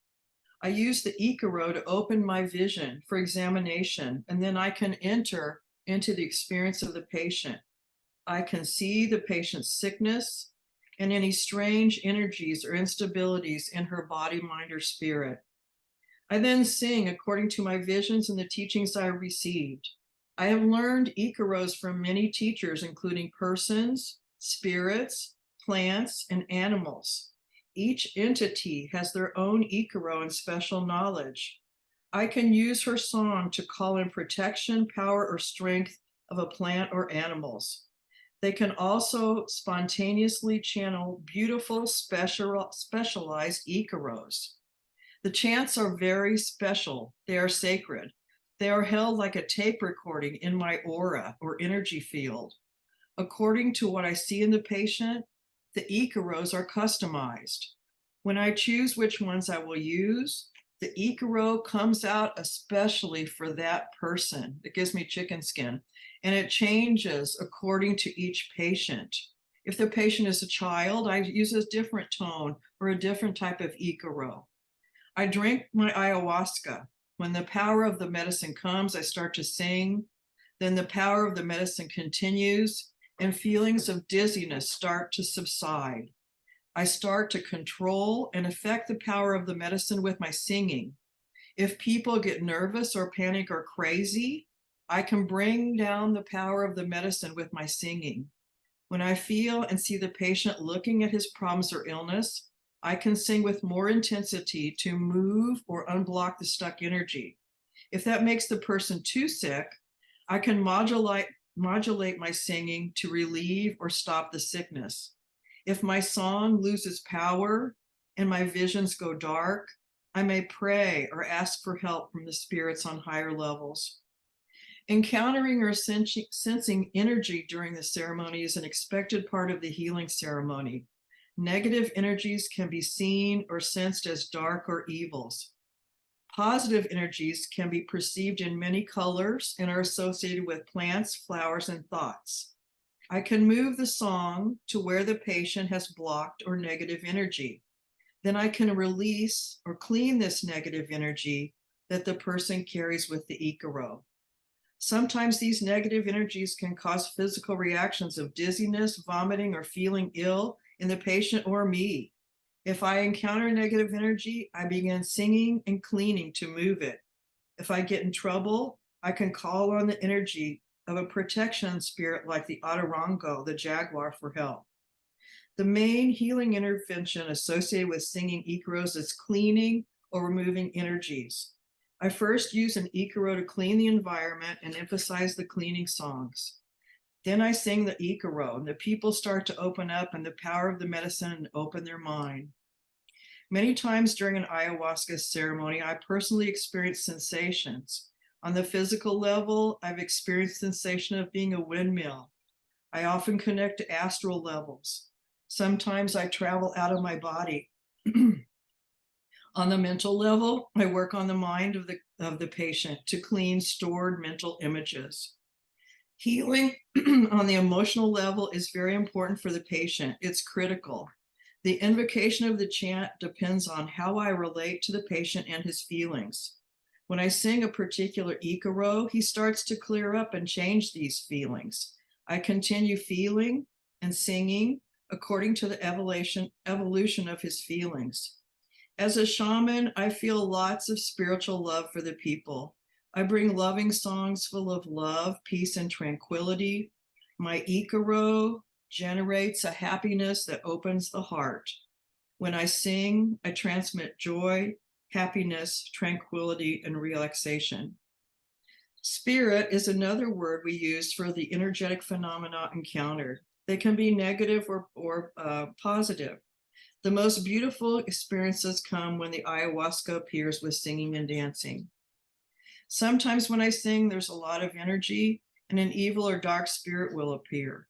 I use the Icaro to open my vision for examination, and then I can enter into the experience of the patient. I can see the patient's sickness and any strange energies or instabilities in her body, mind, or spirit. I then sing according to my visions and the teachings I received. I have learned Icaros from many teachers, including persons, spirits, plants, and animals. Each entity has their own Icaro and special knowledge. I can use her song to call in protection, power, or strength of a plant or animals. They can also spontaneously channel beautiful, specialized Icaros. The chants are very special. They are sacred. They are held like a tape recording in my aura or energy field. According to what I see in the patient, the Icaros are customized. When I choose which ones I will use, the Icaro comes out especially for that person. It gives me chicken skin, and it changes according to each patient. If the patient is a child, I use a different tone or a different type of Icaro. I drink my ayahuasca. When the power of the medicine comes, I start to sing. Then the power of the medicine continues, and feelings of dizziness start to subside. I start to control and affect the power of the medicine with my singing. If people get nervous or panic or crazy, I can bring down the power of the medicine with my singing. When I feel and see the patient looking at his problems or illness, I can sing with more intensity to move or unblock the stuck energy. If that makes the person too sick, I can modulate my singing to relieve or stop the sickness. If my song loses power and my visions go dark, I may pray or ask for help from the spirits on higher levels. Encountering or sensing energy during the ceremony is an expected part of the healing ceremony. Negative energies can be seen or sensed as dark or evils. Positive energies can be perceived in many colors and are associated with plants, flowers, and thoughts. I can move the song to where the patient has blocked or negative energy. Then I can release or clean this negative energy that the person carries with the Icaro. Sometimes these negative energies can cause physical reactions of dizziness, vomiting, or feeling ill in the patient or me. If I encounter negative energy, I begin singing and cleaning to move it. If I get in trouble, I can call on the energy of a protection spirit like the Otorongo, the jaguar, for help. The main healing intervention associated with singing Icaros is cleaning or removing energies. I first use an Icaro to clean the environment and emphasize the cleaning songs. Then I sing the Icaro, and the people start to open up and the power of the medicine and open their mind. Many times during an ayahuasca ceremony, I personally experienced sensations. On the physical level, I've experienced sensation of being a windmill. I often connect to astral levels. Sometimes I travel out of my body. On the mental level, I work on the mind of the patient to clean stored mental images. Healing on the emotional level is very important for the patient. It's critical. The invocation of the chant depends on how I relate to the patient and his feelings. When I sing a particular Icaro, he starts to clear up and change these feelings. I continue feeling and singing according to the evolution of his feelings. As a shaman, I feel lots of spiritual love for the people. I bring loving songs full of love, peace, and tranquility. My Icaro generates a happiness that opens the heart. When I sing, I transmit joy, happiness, tranquility, and relaxation. Spirit is another word we use for the energetic phenomena encountered. They can be negative or positive. The most beautiful experiences come when the ayahuasca appears with singing and dancing. Sometimes when I sing, there's a lot of energy and an evil or dark spirit will appear.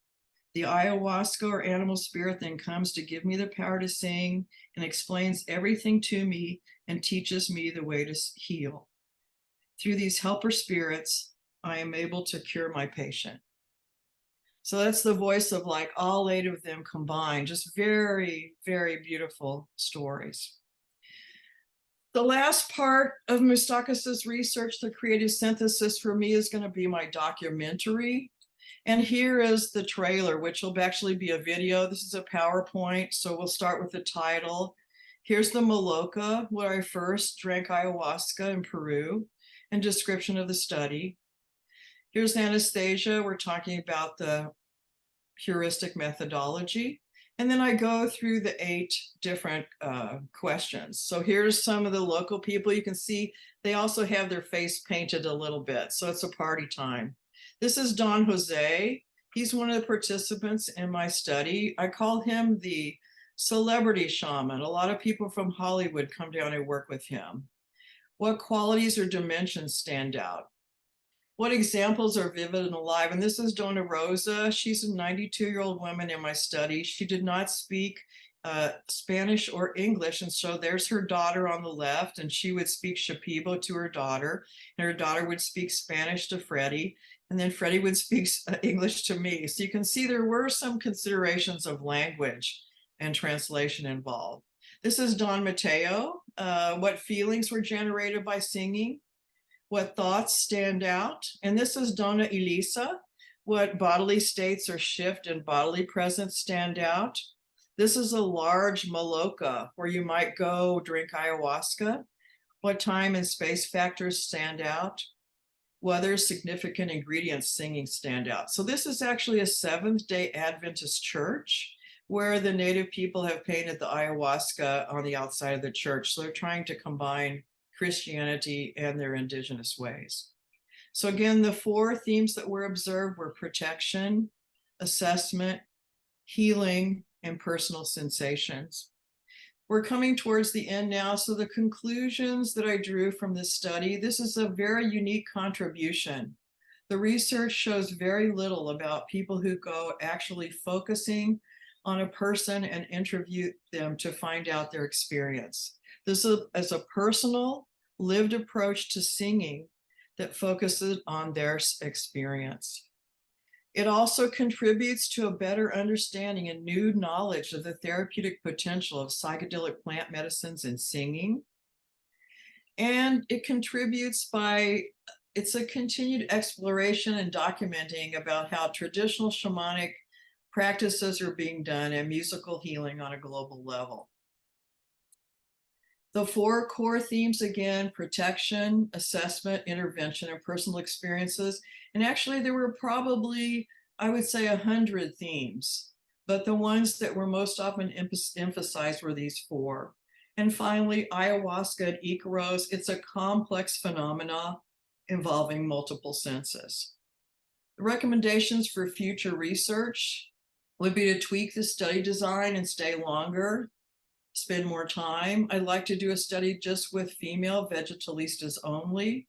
The ayahuasca or animal spirit then comes to give me the power to sing and explains everything to me and teaches me the way to heal. Through these helper spirits, I am able to cure my patient. So that's the voice of like all 8 of them combined, just very, very beautiful stories. The last part of Moustakis' research, the creative synthesis for me is going to be my documentary. And here is the trailer, which will actually be a video. This is a PowerPoint, so we'll start with the title. Here's the Maloca, where I first drank ayahuasca in Peru, and description of the study. Here's Anastasia. We're talking about the heuristic methodology. And then I go through the 8 different questions. So here's some of the local people. You can see they also have their face painted a little bit. So it's a party time. This is Don Jose. He's one of the participants in my study. I call him the celebrity shaman. A lot of people from Hollywood come down and work with him. What qualities or dimensions stand out? What examples are vivid and alive? And this is Dona Rosa. She's a 92-year-old woman in my study. She did not speak Spanish or English. And so there's her daughter on the left, and she would speak Shipibo to her daughter, and her daughter would speak Spanish to Freddie, and then Freddie would speak English to me. So you can see there were some considerations of language and translation involved. This is Don Mateo. What feelings were generated by singing? What thoughts stand out? And this is Dona Elisa. What bodily states or shift in bodily presence stand out? This is a large maloca where you might go drink ayahuasca. What time and space factors stand out? Whether significant ingredients singing stand out. So this is actually a Seventh-day Adventist church where the native people have painted the ayahuasca on the outside of the church. So they're trying to combine Christianity and their indigenous ways. So again, the 4 themes that were observed were protection, assessment, healing, and personal sensations. We're coming towards the end now. So the conclusions that I drew from this study, this is a very unique contribution. The research shows very little about people who go actually focusing on a person and interview them to find out their experience. This is a personal, lived approach to singing that focuses on their experience. It also contributes to a better understanding and new knowledge of the therapeutic potential of psychedelic plant medicines and singing. And it contributes it's a continued exploration and documenting about how traditional shamanic practices are being done and musical healing on a global level. The 4 core themes, again, protection, assessment, intervention, and personal experiences. And actually there were probably, I would say, 100 themes, but the ones that were most often emphasized were these 4. And finally, ayahuasca and Icaros, it's a complex phenomena involving multiple senses. The recommendations for future research would be to tweak the study design and stay longer, spend more time. I'd like to do a study just with female vegetalistas only.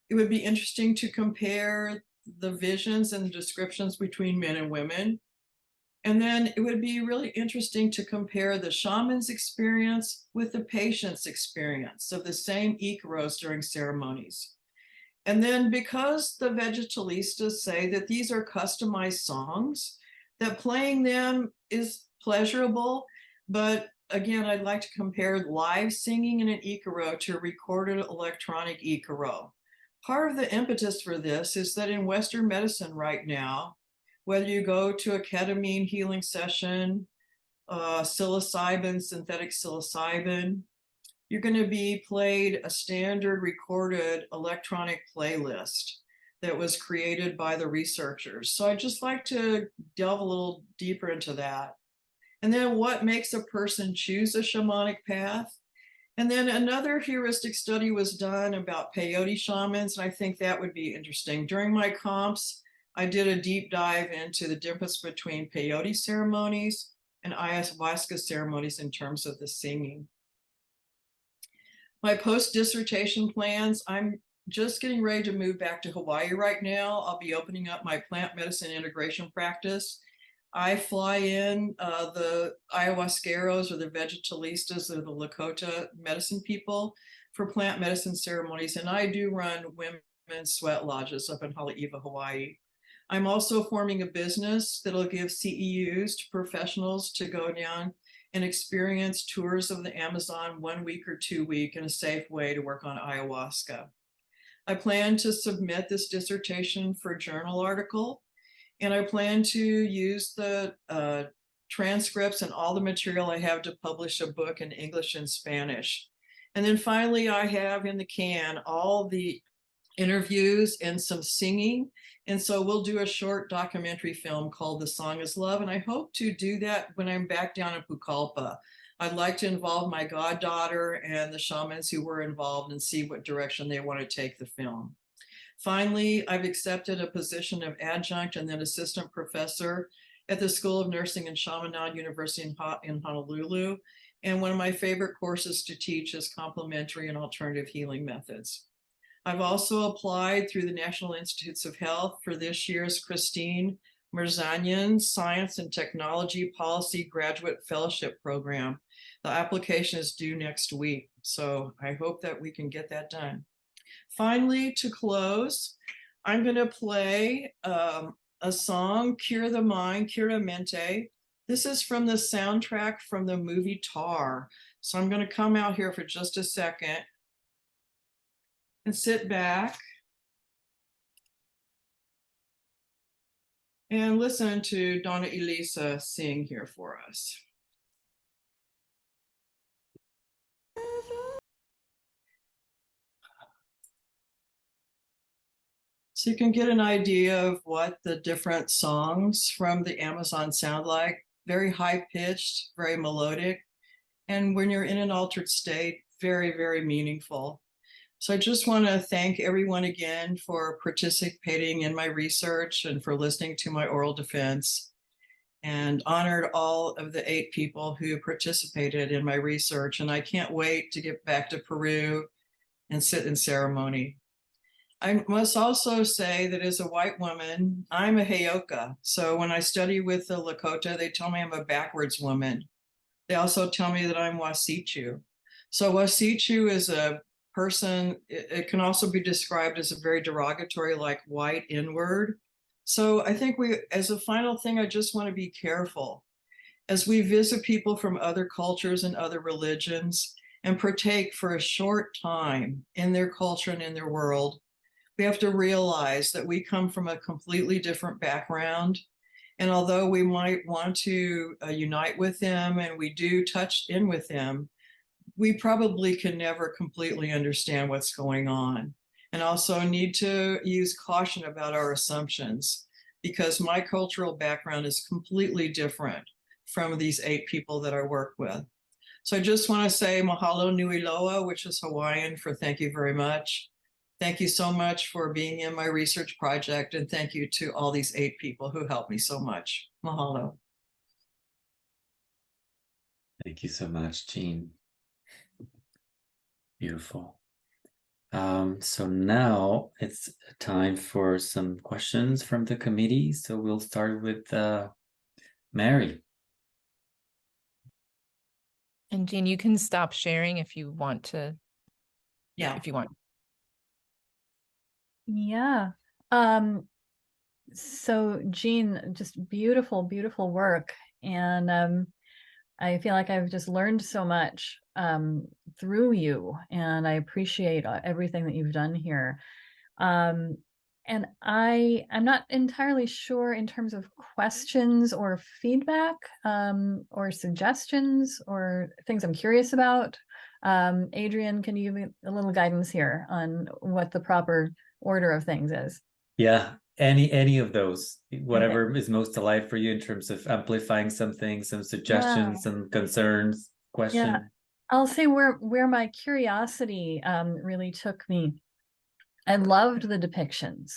It would be interesting to compare the visions and the descriptions between men and women. And then it would be really interesting to compare the shaman's experience with the patient's experience of the same Icaros during ceremonies. And then because the vegetalistas say that these are customized songs, that playing them is pleasurable, but again, I'd like to compare live singing in an Icaro to a recorded electronic Icaro. Part of the impetus for this is that in Western medicine right now, whether you go to a ketamine healing session, psilocybin, synthetic psilocybin, you're going to be played a standard recorded electronic playlist that was created by the researchers. So I'd just like to delve a little deeper into that. And then what makes a person choose a shamanic path? And then another heuristic study was done about peyote shamans, and I think that would be interesting. During my comps, I did a deep dive into the difference between peyote ceremonies and ayahuasca ceremonies in terms of the singing. My post-dissertation plans, I'm just getting ready to move back to Hawaii right now. I'll be opening up my plant medicine integration practice. I fly in the ayahuasqueros or the vegetalistas or the Lakota medicine people for plant medicine ceremonies, and I do run women's sweat lodges up in Haleiwa, Hawaii. I'm also forming a business that'll give CEUs to professionals to go down and experience tours of the Amazon 1 week or 2 week in a safe way to work on ayahuasca. I plan to submit this dissertation for a journal article, and I plan to use the transcripts and all the material I have to publish a book in English and Spanish. And then finally, I have in the can all the interviews and some singing. And so we'll do a short documentary film called The Song is Love. And I hope to do that when I'm back down in Pucallpa. I'd like to involve my goddaughter and the shamans who were involved and see what direction they want to take the film. Finally, I've accepted a position of adjunct and then assistant professor at the School of Nursing and Chaminade University in Honolulu. And one of my favorite courses to teach is complementary and alternative healing methods. I've also applied through the National Institutes of Health for this year's Christine Mirzanyan Science and Technology Policy Graduate Fellowship Program. The application is due next week, so I hope that we can get that done. Finally, to close, I'm going to play a song, Cure the Mind, Cure the Mente. This is from the soundtrack from the movie Tar. So I'm going to come out here for just a second and sit back and listen to Donna Elisa sing here for us. So you can get an idea of what the different songs from the Amazon sound like. Very high-pitched, very melodic. And when you're in an altered state, very, very meaningful. So I just want to thank everyone again for participating in my research and for listening to my oral defense, and honored all of the 8 people who participated in my research. And I can't wait to get back to Peru and sit in ceremony. I must also say that as a white woman, I'm a Heyoka. So when I study with the Lakota, they tell me I'm a backwards woman. They also tell me that I'm Wasichu. So Wasichu is a person, it can also be described as a very derogatory, like white inward. So I think as a final thing, I just want to be careful as we visit people from other cultures and other religions and partake for a short time in their culture and in their world. We have to realize that we come from a completely different background. And although we might want to unite with them and we do touch in with them, we probably can never completely understand what's going on. And also need to use caution about our assumptions, because my cultural background is completely different from these 8 people that I work with. So I just want to say mahalo nui loa, which is Hawaiian for thank you very much. Thank you so much for being in my research project, and thank you to all these 8 people who helped me so much. Mahalo. Thank you so much, Jean. Beautiful. So now it's time for some questions from the committee. So we'll start with Mary. And Jean, you can stop sharing if you want to. Yeah. If you want. Yeah. So Jean, just beautiful, beautiful work. And I feel like I've just learned so much through you, and I appreciate everything that you've done here. And I'm not entirely sure in terms of questions or feedback or suggestions or things I'm curious about. Adrian, can you give me a little guidance here on what the proper order of things is? Yeah, any of those, whatever is most alive for you in terms of amplifying something, some suggestions, some concerns, question. Yeah, I'll say where my curiosity really took me. I loved the depictions,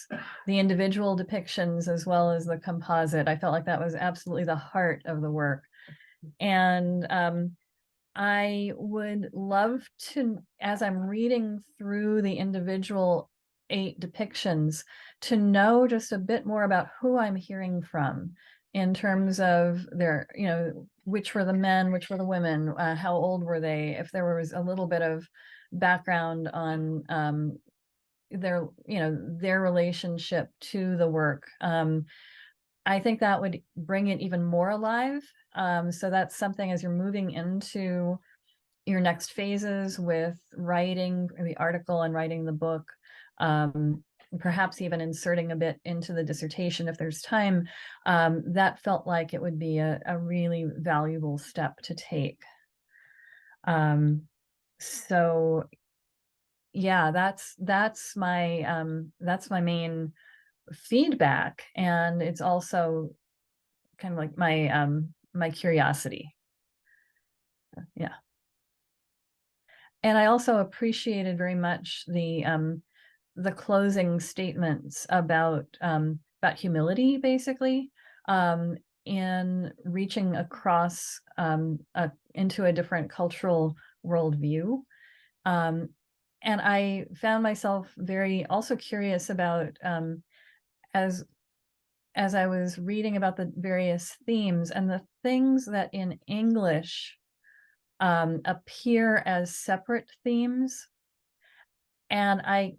the individual depictions, as well as the composite. I felt like that was absolutely the heart of the work. And I would love to, as I'm reading through the individual 8 depictions, to know just a bit more about who I'm hearing from in terms of their, which were the men, which were the women, how old were they, if there was a little bit of background on their relationship to the work. I think that would bring it even more alive. So that's something as you're moving into your next phases with writing the article and writing the book, perhaps even inserting a bit into the dissertation if there's time, that felt like it would be a really valuable step to take. So yeah, that's my main feedback, and it's also kind of like my curiosity. Yeah. And I also appreciated very much the closing statements about humility, basically, in reaching across into a different cultural worldview. And I found myself very also curious about as I was reading about the various themes and the things that in English appear as separate themes. And I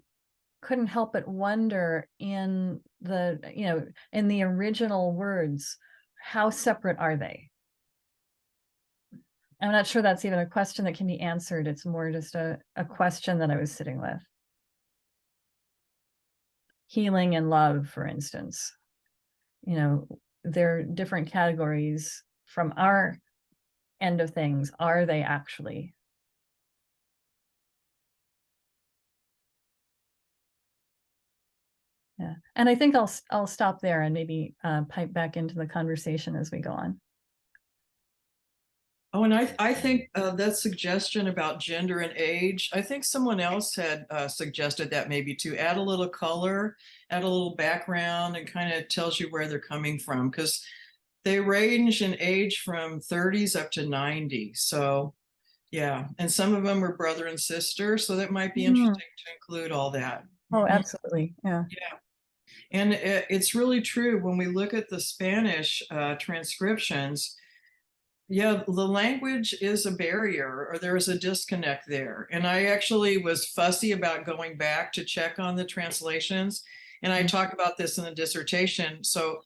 couldn't help but wonder in the original words, how separate are they? I'm not sure that's even a question that can be answered. It's more just a question that I was sitting with. Healing and love, for instance. They're different categories from our end of things. Are they actually? Yeah. And I think I'll stop there and maybe pipe back into the conversation as we go on. Oh, and I think that suggestion about gender and age, I think someone else had suggested that maybe to add a little color, add a little background, and kind of tells you where they're coming from, because they range in age from 30s up to 90. So yeah, and some of them are brother and sister, so that might be interesting to include all that. Oh, absolutely. Yeah. Yeah. And it's really true when we look at the Spanish transcriptions. Yeah, the language is a barrier, or there is a disconnect there. And I actually was fussy about going back to check on the translations. And I talk about this in the dissertation. So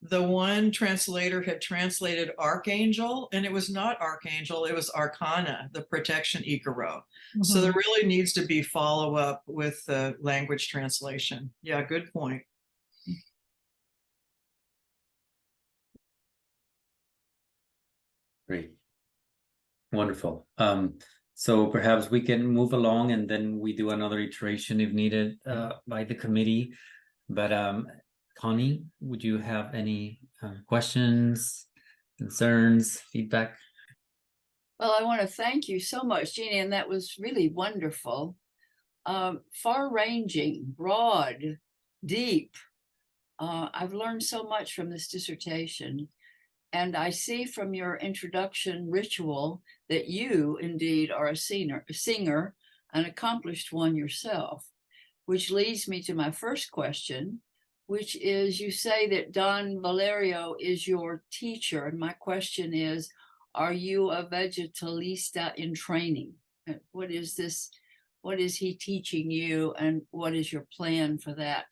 the one translator had translated archangel, and it was not archangel, it was arcana, the protection Icaro. So there really needs to be follow-up with the language translation. Yeah, good point. Great. Wonderful. So perhaps we can move along and then we do another iteration if needed by the committee. But Connie, would you have any questions, concerns, feedback? Well, I want to thank you so much, Jean Ann. That was really wonderful. Far-ranging, broad, deep. I've learned so much from this dissertation. And I see from your introduction ritual that you indeed are a singer, an accomplished one yourself, which leads me to my first question, which is, you say that Don Valerio is your teacher. And my question is, are you a vegetalista in training? What is this? What is he teaching you, and what is your plan for that?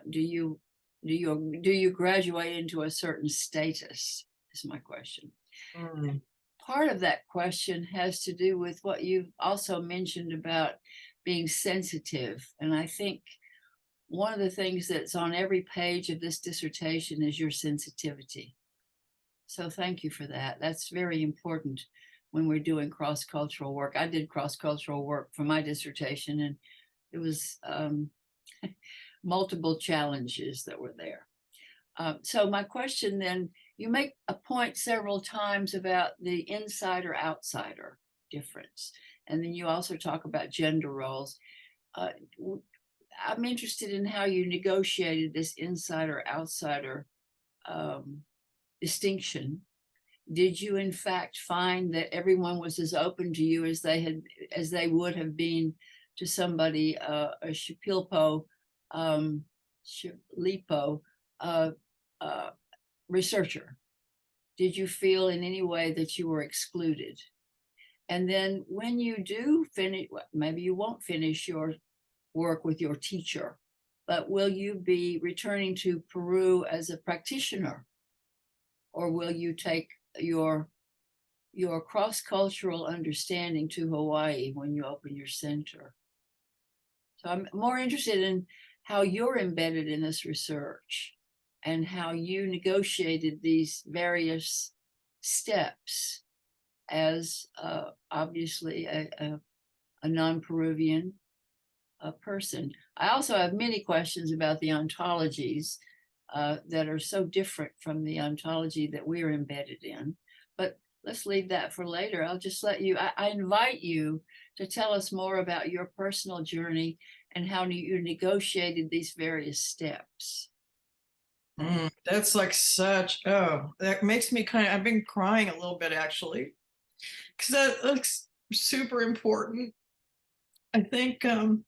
Do you graduate into a certain status? Is my question. Mm. Part of that question has to do with what you've also mentioned about being sensitive. And I think one of the things that's on every page of this dissertation is your sensitivity. So thank you for that. That's very important when we're doing cross-cultural work. I did cross-cultural work for my dissertation, and it was multiple challenges that were there. So my question then, you make a point several times about the insider-outsider difference. And then you also talk about gender roles. I'm interested in how you negotiated this insider-outsider distinction. Did you in fact find that everyone was as open to you as they would have been to somebody, a Shipilpo, researcher? Did you feel in any way that you were excluded? And then when you do finish, maybe you won't finish your work with your teacher, but will you be returning to Peru as a practitioner? Or will you take your cross-cultural understanding to Hawaii when you open your center? So I'm more interested in how you're embedded in this research and how you negotiated these various steps as obviously a non-Peruvian person. I also have many questions about the ontologies that are so different from the ontology that we're embedded in. But let's leave that for later. I'll just let you, I invite you to tell us more about your personal journey and how you negotiated these various steps. That's like such, oh, that makes me I've been crying a little bit actually, because that looks super important. I think when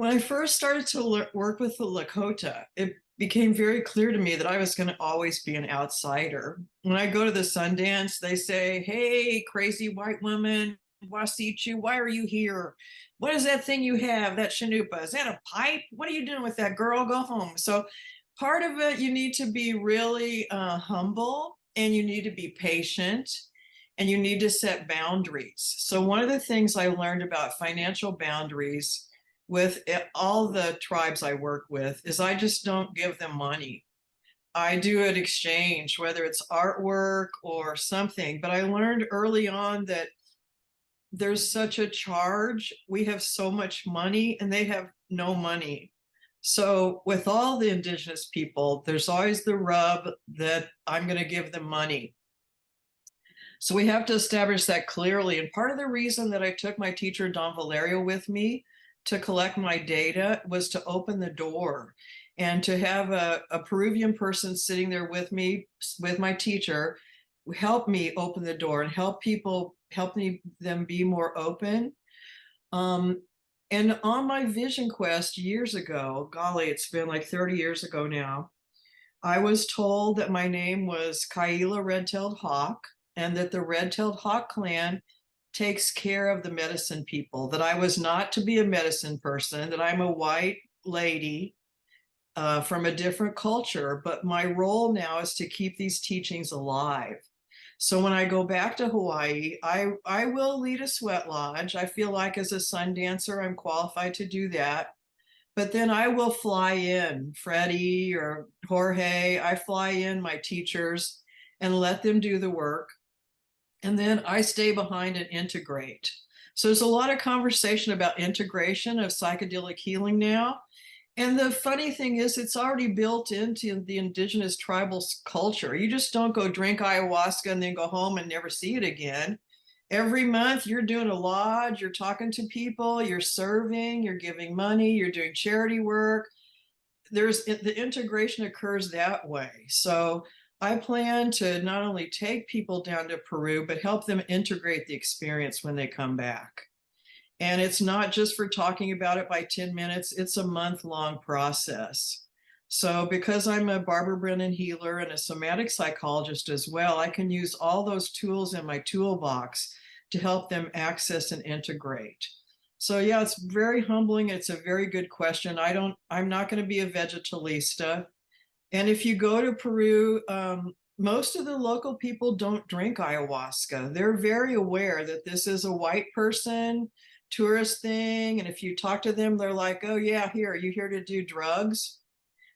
I first started to work with the Lakota, it became very clear to me that I was going to always be an outsider. When I go to the Sundance, they say, "Hey, crazy white woman, Wasichu, why are you here? What is that thing you have, that chanupa? Is that a pipe? What are you doing with that, girl? Go home." So part of it, you need to be really humble, and you need to be patient, and you need to set boundaries. So one of the things I learned about financial boundaries with all the tribes I work with is I just don't give them money. I do an exchange, whether it's artwork or something. But I learned early on that there's such a charge. We have so much money and they have no money. So with all the indigenous people, there's always the rub that I'm going to give them money. So we have to establish that clearly. And part of the reason that I took my teacher, Don Valerio, with me to collect my data was to open the door and to have a Peruvian person sitting there with me, with my teacher, help me open the door and help them be more open. And on my vision quest years ago, golly, it's been like 30 years ago now, I was told that my name was Kaila Red-tailed Hawk, and that the Red-tailed Hawk clan takes care of the medicine people, that I was not to be a medicine person, that I'm a white lady from a different culture, but my role now is to keep these teachings alive. So when I go back to Hawaii, I will lead a sweat lodge. I feel like as a sun dancer, I'm qualified to do that. But then I will fly in Freddie or Jorge, I fly in my teachers and let them do the work. And then I stay behind and integrate. So there's a lot of conversation about integration of psychedelic healing now. And the funny thing is, it's already built into the indigenous tribal culture. You just don't go drink ayahuasca and then go home and never see it again. Every month you're doing a lodge, you're talking to people, you're serving, you're giving money, you're doing charity work. the integration occurs that way. So I plan to not only take people down to Peru, but help them integrate the experience when they come back. And it's not just for talking about it by 10 minutes, it's a month-long process. So because I'm a Barbara Brennan healer and a somatic psychologist as well, I can use all those tools in my toolbox to help them access and integrate. So yeah, it's very humbling. It's a very good question. I'm not going to be a vegetalista. And if you go to Peru, most of the local people don't drink ayahuasca. They're very aware that this is a white person tourist thing. And if you talk to them, they're like, oh yeah, here, are you here to do drugs?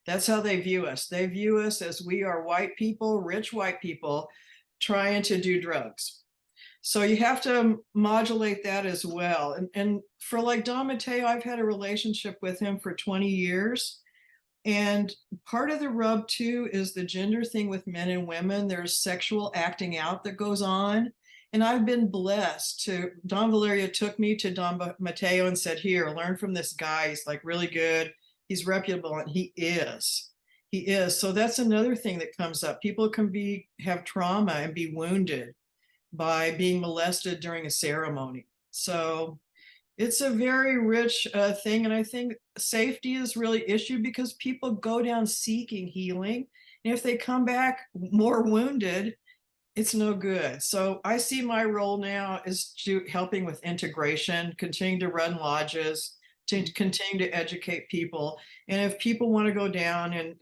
That's how they view us. They view us as we are white people, rich white people trying to do drugs. So you have to modulate that as well. And for like Don Mateo, I've had a relationship with him for 20 years. And part of the rub too is the gender thing with men and women. There's sexual acting out that goes on. And I've been blessed to, Don Valeria took me to Don Mateo and said, here, learn from this guy. He's like really good. He's reputable, and he is. He is. So that's another thing that comes up. People can have trauma and be wounded by being molested during a ceremony. So it's a very rich thing. And I think safety is really issue because people go down seeking healing. And if they come back more wounded, it's no good. So I see my role now is to helping with integration, continue to run lodges, to continue to educate people. And if people want to go down and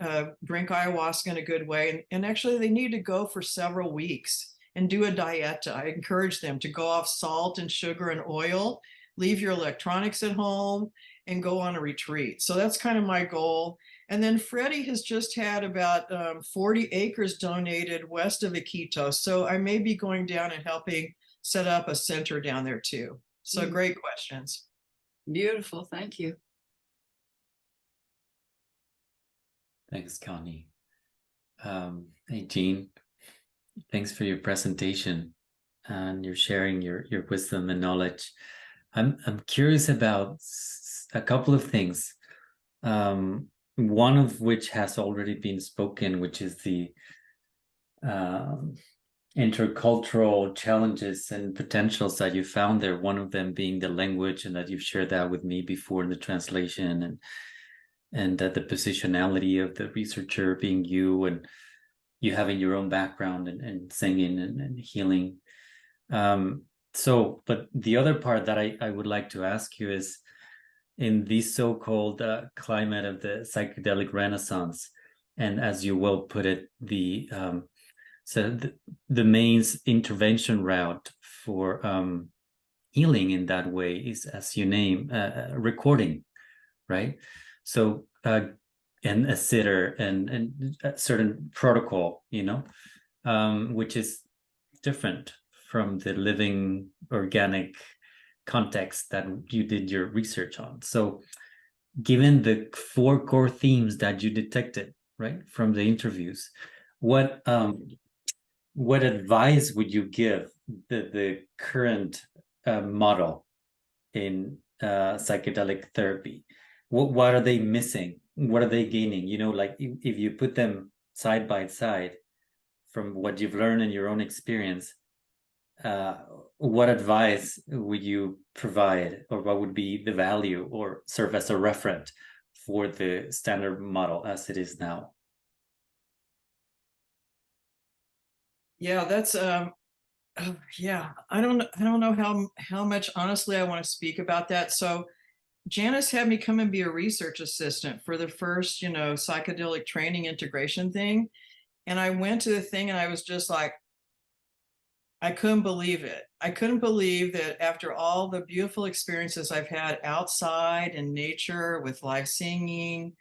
drink ayahuasca in a good way, and actually they need to go for several weeks and do a dieta. I encourage them to go off salt and sugar and oil, leave your electronics at home, and go on a retreat. So that's kind of my goal. And then Freddie has just had about 40 acres donated west of Iquitos. So I may be going down and helping set up a center down there too. So great questions. Beautiful. Thank you. Thanks, Connie. Hey, Jean, thanks for your presentation and you're sharing your wisdom and knowledge. I'm curious about a couple of things. One of which has already been spoken, which is the intercultural challenges and potentials that you found there. One of them being the language, and that you've shared that with me before in the translation, and that the positionality of the researcher being you, and you having your own background and singing and healing. But the other part that I would like to ask you is, in this so-called climate of the psychedelic renaissance, and as you well put it, the main intervention route for healing in that way is, as you name, recording, right? So and a sitter and a certain protocol, which is different from the living organic context that you did your research on. So given the 4 core themes that you detected, right, from the interviews, what advice would you give the current model in psychedelic therapy? What are they missing? What are they gaining? Like if you put them side by side from what you've learned in your own experience, what advice would you provide, or what would be the value or serve as a reference for the standard model as it is now? Yeah, that's yeah, I don't know how much honestly I want to speak about that. So Janice had me come and be a research assistant for the first, psychedelic training integration thing. And I went to the thing and I was just like, I couldn't believe it. I couldn't believe that after all the beautiful experiences I've had outside in nature with live singing,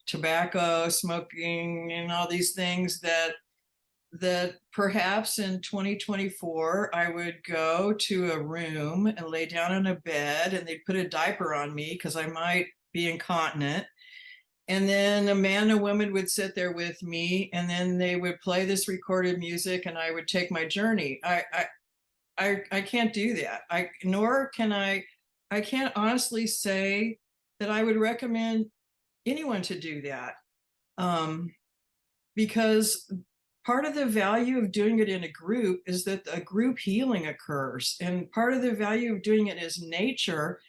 tobacco, smoking, and all these things, that perhaps in 2024, I would go to a room and lay down on a bed and they'd put a diaper on me because I might be incontinent. And then a man and a woman would sit there with me, and then they would play this recorded music and I would take my journey. I can't do that. I can't honestly say that I would recommend anyone to do that, because part of the value of doing it in a group is that a group healing occurs, and part of the value of doing it as nature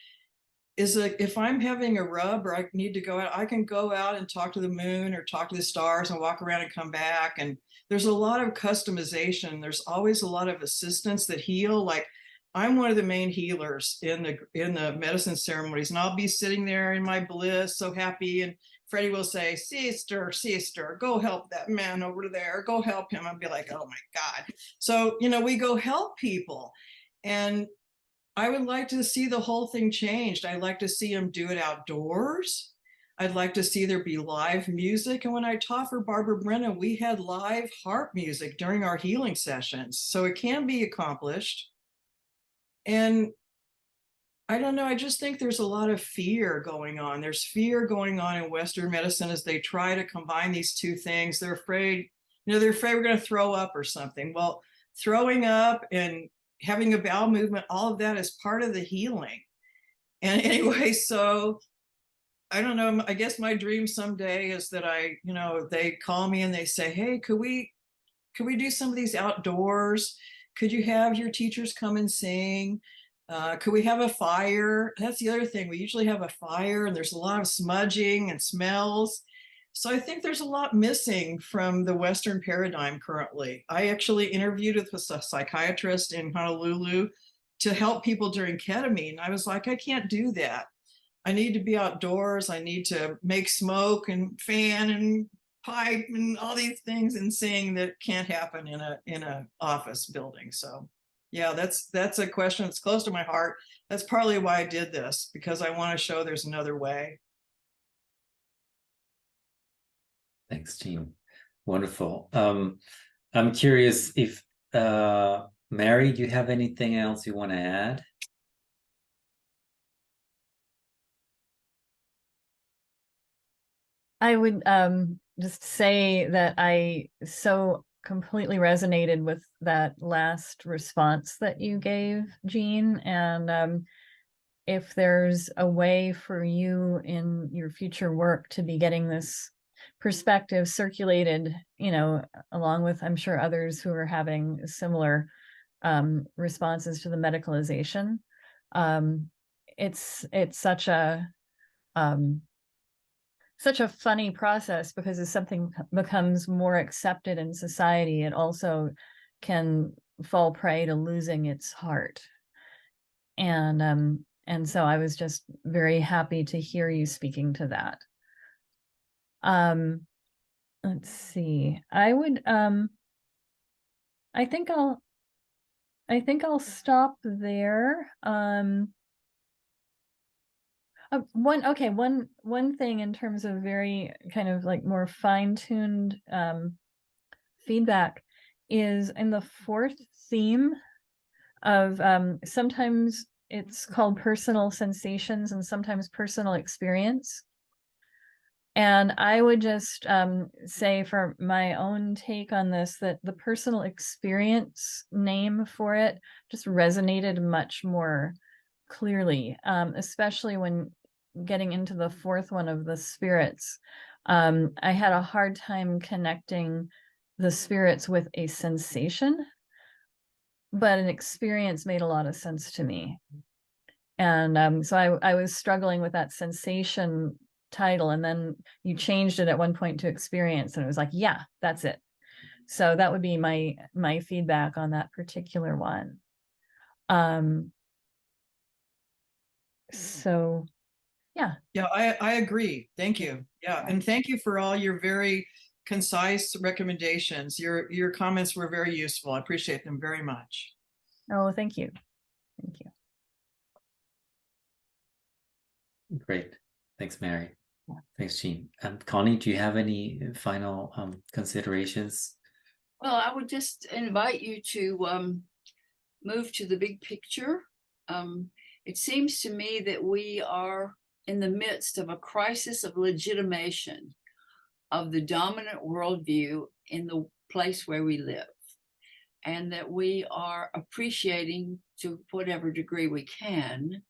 is that if I'm having a rub or I need to go out, I can go out and talk to the moon or talk to the stars and walk around and come back. And there's a lot of customization. There's always a lot of assistants that heal. Like, I'm one of the main healers in the medicine ceremonies, and I'll be sitting there in my bliss, so happy. And Freddie will say, sister, go help that man over there. Go help him. I'll be like, oh my God. So, we go help people. And I would like to see the whole thing changed. I'd like to see them do it outdoors. I'd like to see there be live music. And when I taught for Barbara Brennan, we had live harp music during our healing sessions. So it can be accomplished. And I don't know, I just think there's a lot of fear going on. There's fear going on in Western medicine as they try to combine these two things. They're afraid, we're going to throw up or something. Well, throwing up and having a bowel movement, all of that is part of the healing. And anyway, so I don't know, I guess my dream someday is that they call me and they say, hey, could we do some of these outdoors? Could you have your teachers come and sing? Could we have a fire? That's the other thing. We usually have a fire, and there's a lot of smudging and smells. So I think there's a lot missing from the Western paradigm currently. I actually interviewed with a psychiatrist in Honolulu to help people during ketamine. I was like, I can't do that. I need to be outdoors. I need to make smoke and fan and pipe and all these things and sing that can't happen in a office building. So yeah, that's a question that's close to my heart. That's partly why I did this, because I want to show there's another way. Thanks, Jean. Wonderful. I'm curious if Mary, do you have anything else you want to add? I would just say that I so completely resonated with that last response that you gave, Jean. And if there's a way for you in your future work to be getting this perspective circulated, along with, I'm sure, others who are having similar responses to the medicalization, it's such a funny process, because as something becomes more accepted in society, it also can fall prey to losing its heart. And so I was just very happy to hear you speaking to that. Let's see. I think I'll stop there. One thing in terms of very kind of like more fine-tuned feedback is in the fourth theme of sometimes it's called personal sensations and sometimes personal experience. And I would just say, for my own take on this, that the personal experience name for it just resonated much more clearly, especially when getting into the fourth one of the spirits. I had a hard time connecting the spirits with a sensation, but an experience made a lot of sense to me. And so I was struggling with that sensation title, and then you changed it at one point to experience, and it was like, yeah, that's it. So that would be my feedback on that particular one. So yeah. I agree. Thank you. Yeah, and thank you for all your very concise recommendations. Your comments were very useful. I appreciate them very much. Oh, thank you. Great. Thanks, Mary. Yeah. Thanks, Jean. Connie, do you have any final considerations? Well, I would just invite you to move to the big picture. It seems to me that we are in the midst of a crisis of legitimation of the dominant worldview in the place where we live, and that we are appreciating, to whatever degree we can,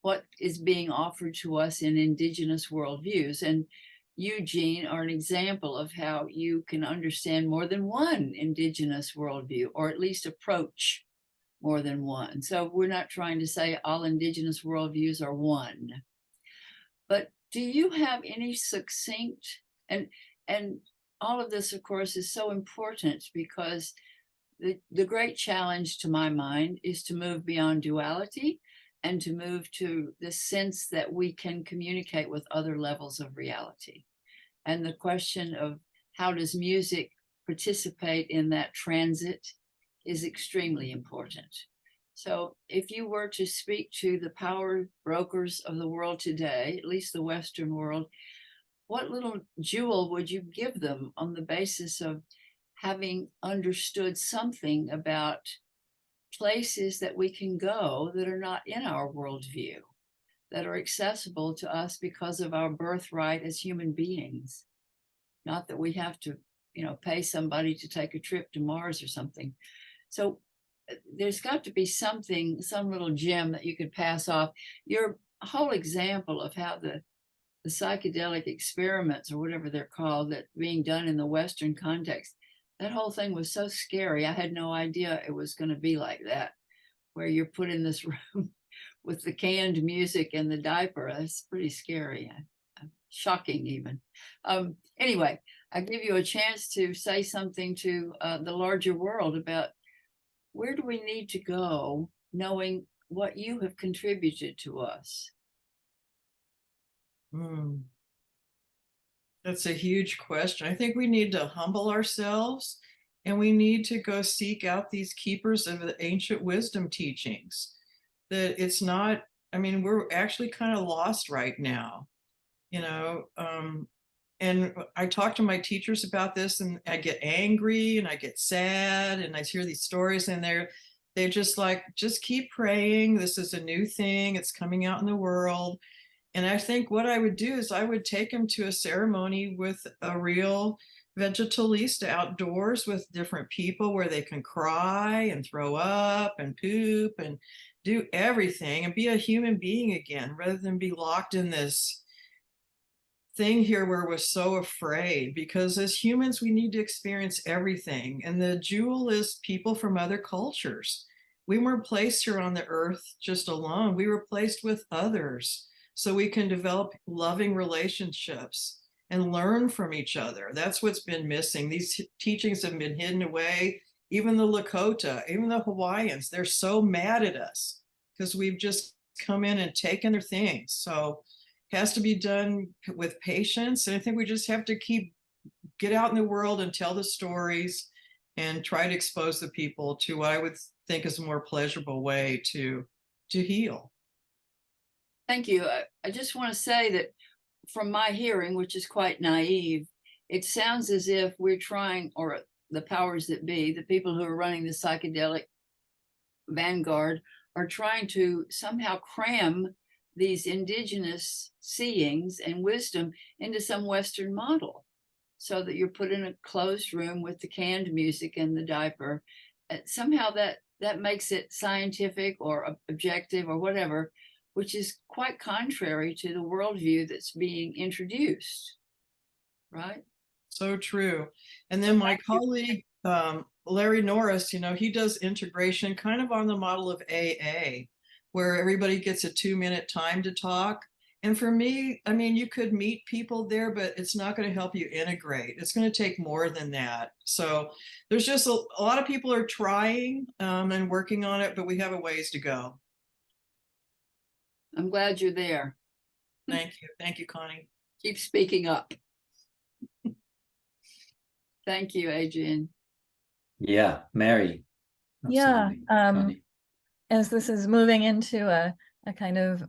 what is being offered to us in indigenous worldviews. And you, Jean, are an example of how you can understand more than one indigenous worldview, or at least approach more than one. So we're not trying to say all indigenous worldviews are one. But do you have any succinct, and all of this, of course, is so important because the great challenge to my mind is to move beyond duality and to move to the sense that we can communicate with other levels of reality. And the question of how does music participate in that transit is extremely important. So if you were to speak to the power brokers of the world today, at least the Western world, what little jewel would you give them on the basis of having understood something about places that we can go that are not in our worldview, that are accessible to us because of our birthright as human beings? Not that we have to, pay somebody to take a trip to Mars or something. So there's got to be something, some little gem that you could pass off. Your whole example of how the psychedelic experiments, or whatever they're called, that being done in the Western context, that whole thing was so scary. I had no idea it was going to be like that, where you're put in this room with the canned music and the diaper. That's pretty scary, shocking even. Anyway, I give you a chance to say something to the larger world about where do we need to go, knowing what you have contributed to us. That's a huge question. I think we need to humble ourselves, and we need to go seek out these keepers of the ancient wisdom teachings. That it's not, we're actually kind of lost right now, and I talk to my teachers about this, and I get angry and I get sad, and I hear these stories, and they're just like, just keep praying. This is a new thing. It's coming out in the world. And I think what I would do is I would take them to a ceremony with a real vegetalista outdoors with different people where they can cry and throw up and poop and do everything and be a human being again, rather than be locked in this thing here where we're so afraid. Because as humans, we need to experience everything. And the jewel is people from other cultures. We weren't placed here on the earth just alone. We were placed with others, so we can develop loving relationships and learn from each other. That's what's been missing. These teachings have been hidden away. Even the Lakota, even the Hawaiians, they're so mad at us because we've just come in and taken their things. So it has to be done with patience. And I think we just have to get out in the world and tell the stories and try to expose the people to what I would think is a more pleasurable way to heal. Thank you. I just want to say that from my hearing, which is quite naive, it sounds as if we're trying, or the powers that be, the people who are running the psychedelic vanguard, are trying to somehow cram these indigenous seeings and wisdom into some Western model, so that you're put in a closed room with the canned music and the diaper. Somehow that makes it scientific or objective or whatever, which is quite contrary to the worldview that's being introduced, right? So true. And then my colleague, Larry Norris, he does integration kind of on the model of AA, where everybody gets a 2-minute time to talk. And for me, you could meet people there, but it's not going to help you integrate. It's going to take more than that. So there's just a lot of people are trying and working on it, but we have a ways to go. I'm glad you're there. Thank you. Thank you, Connie. Keep speaking up. Thank you, Adrian. Yeah, Mary. Yeah. Absolutely. Connie. As this is moving into a kind of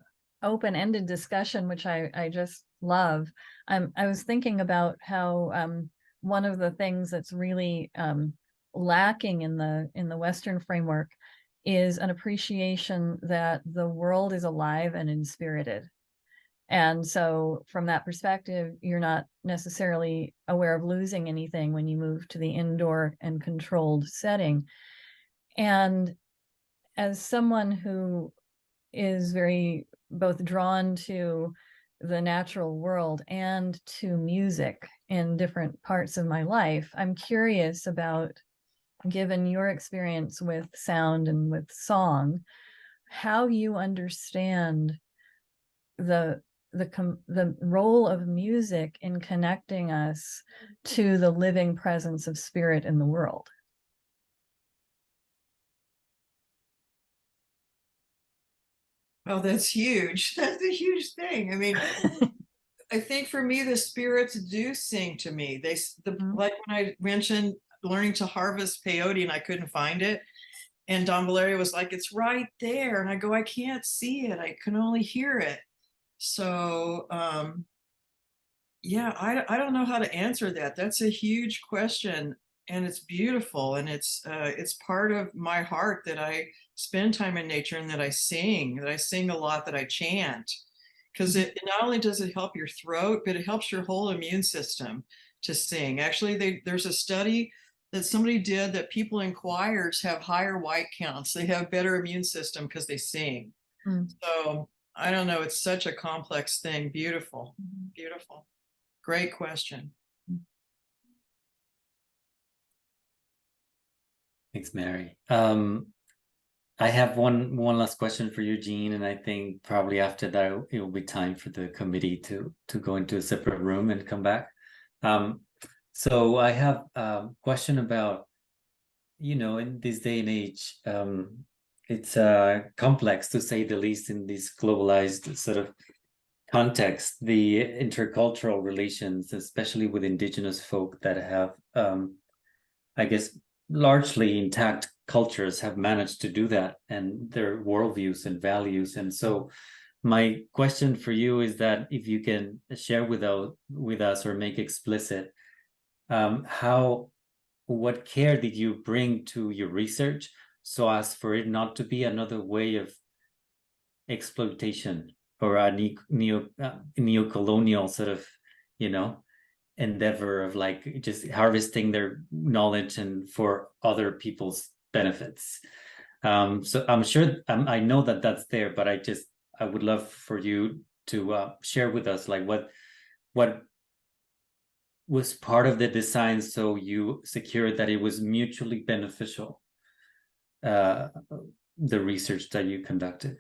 open-ended discussion, which I just love, I was thinking about how one of the things that's really lacking in the Western framework is an appreciation that the world is alive and inspirited. And so from that perspective, you're not necessarily aware of losing anything when you move to the indoor and controlled setting. And as someone who is very both drawn to the natural world and to music in different parts of my life. I'm curious about, given your experience with sound and with song, how you understand the role of music in connecting us to the living presence of spirit in the world. Oh, that's huge. That's a huge thing. I mean, I think for me, the spirits do sing to me. Like when I mentioned learning to harvest peyote and I couldn't find it. And Don Valerio was like, it's right there. And I go, I can't see it. I can only hear it. So, yeah, I don't know how to answer that. That's a huge question. And it's beautiful. And it's part of my heart that I spend time in nature and that I sing a lot, that I chant. Because it not only does it help your throat, but it helps your whole immune system to sing. Actually, there's a study that somebody did that people in choirs have higher white counts. They have better immune system because they sing. So I don't know. It's such a complex thing. Beautiful, beautiful. Great question. Thanks, Mary. I have one last question for you, Jean, and I think probably after that it will be time for the committee to go into a separate room and come back. So I have a question about, in this day and age, it's complex to say the least in this globalized sort of context, the intercultural relations, especially with indigenous folk that have, I guess, largely intact cultures, have managed to do that, and their worldviews and values. And so my question for you is that if you can share with us or make explicit what care did you bring to your research so as for it not to be another way of exploitation or a neo-colonial sort of, endeavor of like just harvesting their knowledge and for other people's benefits. So I'm sure, I know that that's there, but I would love for you to share with us like what was part of the design so you secured that it was mutually beneficial, the research that you conducted.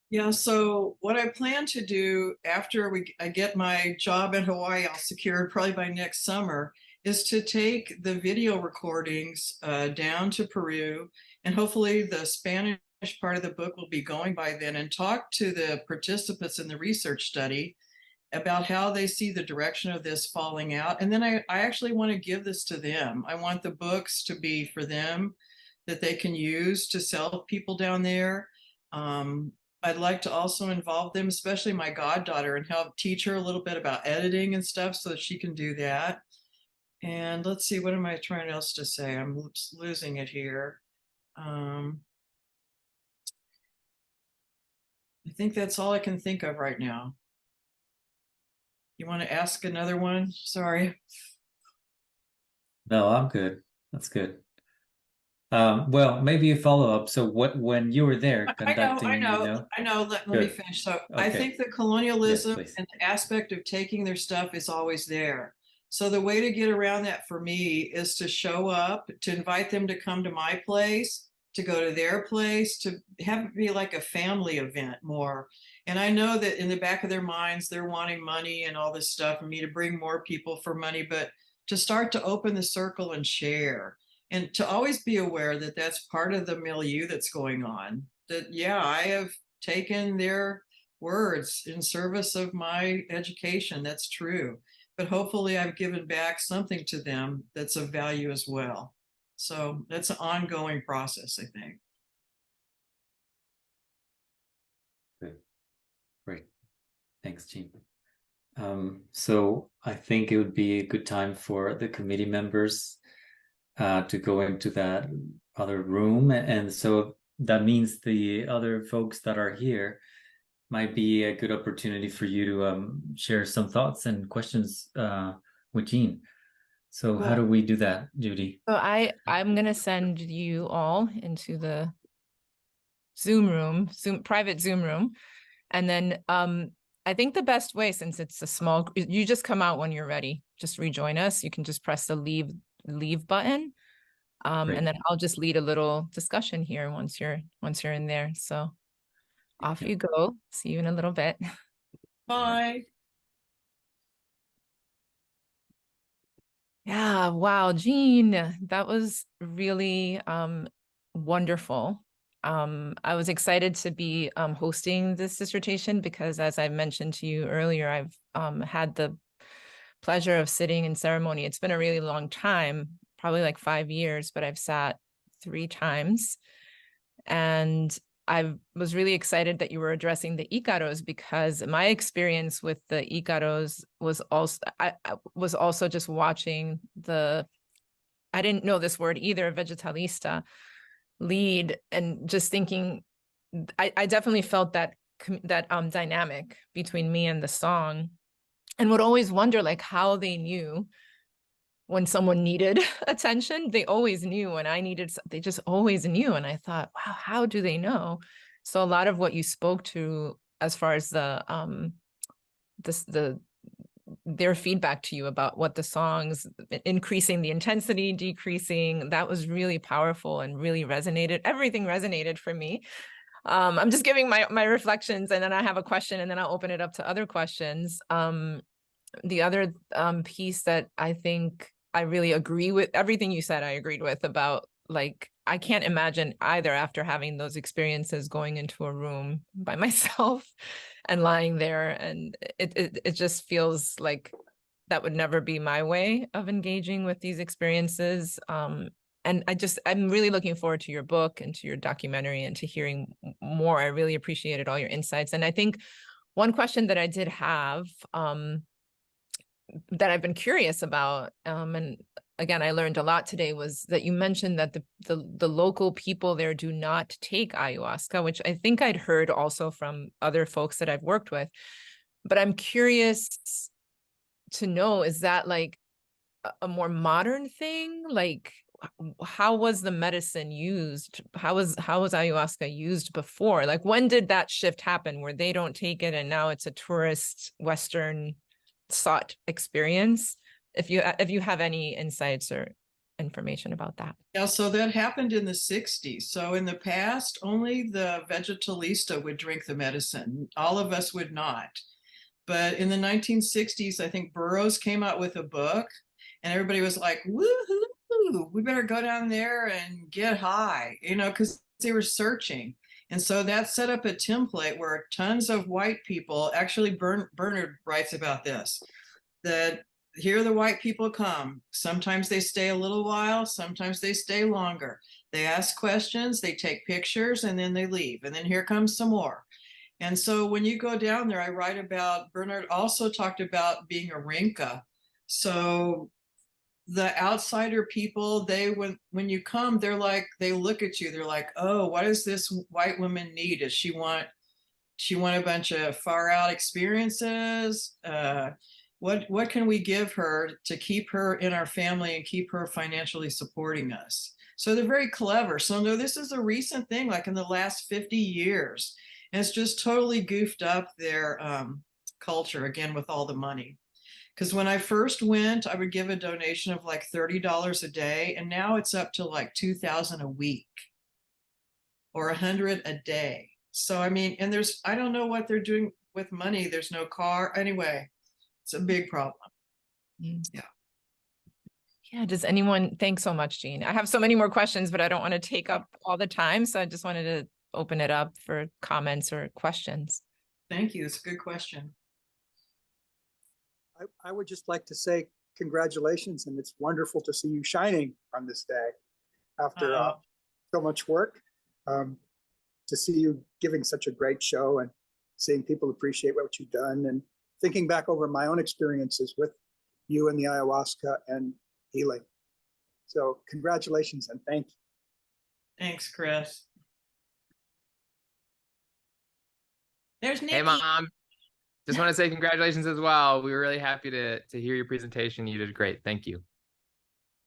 Yeah, so what I plan to do after I get my job in Hawaii, I'll secure probably by next summer, is to take the video recordings down to Peru, and hopefully the Spanish part of the book will be going by then, and talk to the participants in the research study about how they see the direction of this falling out. And then I actually want to give this to them. I want the books to be for them, that they can use to sell people down there. I'd like to also involve them, especially my goddaughter, and help teach her a little bit about editing and stuff so that she can do that. And let's see, what am I trying else to say? I'm losing it here. I think that's all I can think of right now. You want to ask another one? Sorry. No, I'm good. That's good. Well, maybe a follow-up. So when you were there conducting, I know. Let me finish. So okay. I think the colonialism and the aspect of taking their stuff is always there. So the way to get around that for me is to show up, to invite them to come to my place, to go to their place, to have it be like a family event more. And I know that in the back of their minds, they're wanting money and all this stuff, and me to bring more people for money, but to start to open the circle and share. And to always be aware that that's part of the milieu that's going on. That, yeah, I have taken their words in service of my education. That's true. But hopefully I've given back something to them that's of value as well. So that's an ongoing process, I think. Good. Great. Thanks, Jean. So I think it would be a good time for the committee members to go into that other room. And so that means the other folks that are here might be a good opportunity for you to share some thoughts and questions with Jean. So how do we do that, Judy? So I'm going to send you all into the Zoom room, private Zoom room. And then I think the best way, since it's a small, you just come out when you're ready. Just rejoin us. You can just press the leave button. Great. And then I'll just lead a little discussion here once you're in there. So off you go. See you in a little bit. Bye. Yeah, wow, Jean, that was really wonderful. I was excited to be hosting this dissertation because, as I mentioned to you earlier, I've had the pleasure of sitting in ceremony. It's been a really long time, probably like 5 years, but I've sat 3 times. And I was really excited that you were addressing the Icaros, because my experience with the Icaros was also, I was also just watching I didn't know this word either, vegetalista, lead, and just thinking, I definitely felt that dynamic between me and the song, and would always wonder like how they knew when someone needed attention. They always knew when I needed, they just always knew. And I thought, wow, how do they know? So a lot of what you spoke to as far as their feedback to you about what the songs, increasing the intensity, decreasing, that was really powerful and really resonated. Everything resonated for me. I'm just giving my reflections, and then I have a question, and then I'll open it up to other questions. The other piece that I think I really agree with, everything you said, I agreed with, about like, I can't imagine either, after having those experiences, going into a room by myself and lying there. And it just feels like that would never be my way of engaging with these experiences. And I'm really looking forward to your book and to your documentary and to hearing more. I really appreciated all your insights. And I think one question that I did have, that I've been curious about, and again, I learned a lot today, was that you mentioned that the local people there do not take ayahuasca, which I think I'd heard also from other folks that I've worked with. But I'm curious to know, is that like a more modern thing? Like, how was the medicine used? How was ayahuasca used before? Like, when did that shift happen where they don't take it and now it's a tourist Western sought experience? If you have any insights or information about that. Yeah, so that happened in the 60s. So in the past, only the vegetalista would drink the medicine. All of us would not. But in the 1960s, I think Burroughs came out with a book, and everybody was like, woohoo, we better go down there and get high, because they were searching. And so that set up a template where tons of white people, actually Bernard writes about this, that here the white people come. Sometimes they stay a little while, sometimes they stay longer. They ask questions, they take pictures, and then they leave. And then here comes some more. And so when you go down there, I write about, Bernard also talked about being a rinka. So the outsider people, when you come, they're like, they look at you, they're like, oh, what does this white woman need? Does she want a bunch of far out experiences? What can we give her to keep her in our family and keep her financially supporting us? So they're very clever. So no, this is a recent thing, like in the last 50 years. And it's just totally goofed up their culture, again, with all the money. Because when I first went, I would give a donation of like $30 a day. And now it's up to like $2,000 a week or $100 a day. So, I mean, and I don't know what they're doing with money. There's no car. Anyway, it's a big problem. Yeah. Yeah. Thanks so much, Jean. I have so many more questions, but I don't want to take up all the time. So I just wanted to open it up for comments or questions. Thank you. It's a good question. I would just like to say congratulations, and it's wonderful to see you shining on this day after so much work. To see you giving such a great show and seeing people appreciate what you've done, and thinking back over my own experiences with you and the ayahuasca and healing. So congratulations and thank you. Thanks, Chris. There's Nikki. Hey, Mom. Just want to say congratulations as well. We were really happy to hear your presentation. You did great. Thank you.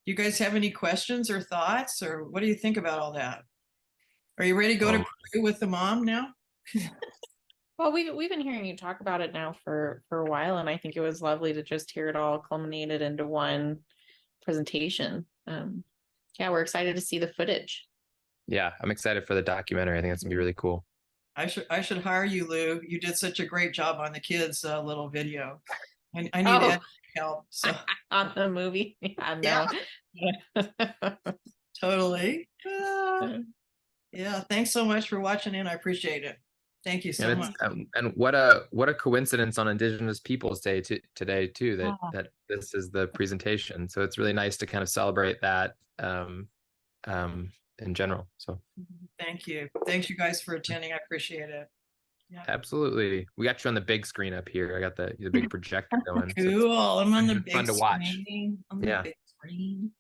You guys have any questions or thoughts, or what do you think about all that? Are you ready to go to Peru with the mom now? Well, we've been hearing you talk about it now for a while, and I think it was lovely to just hear it all culminated into one presentation. Yeah, we're excited to see the footage. Yeah, I'm excited for the documentary. I think that's gonna be really cool. I should hire you, Lou. You did such a great job on the kids' little video. I need editing help. So On the movie. Yeah, no. totally. Yeah, thanks so much for watching in. I appreciate it. Thank you so much. And what a coincidence on Indigenous Peoples Day today too, that this is the presentation. So it's really nice to kind of celebrate that in general. So thank you. Thanks you guys for attending. I appreciate it. Yeah. Absolutely. We got you on the big screen up here. I got the big projector going. Cool. So I'm on the big fun to watch. screen. On the big screen.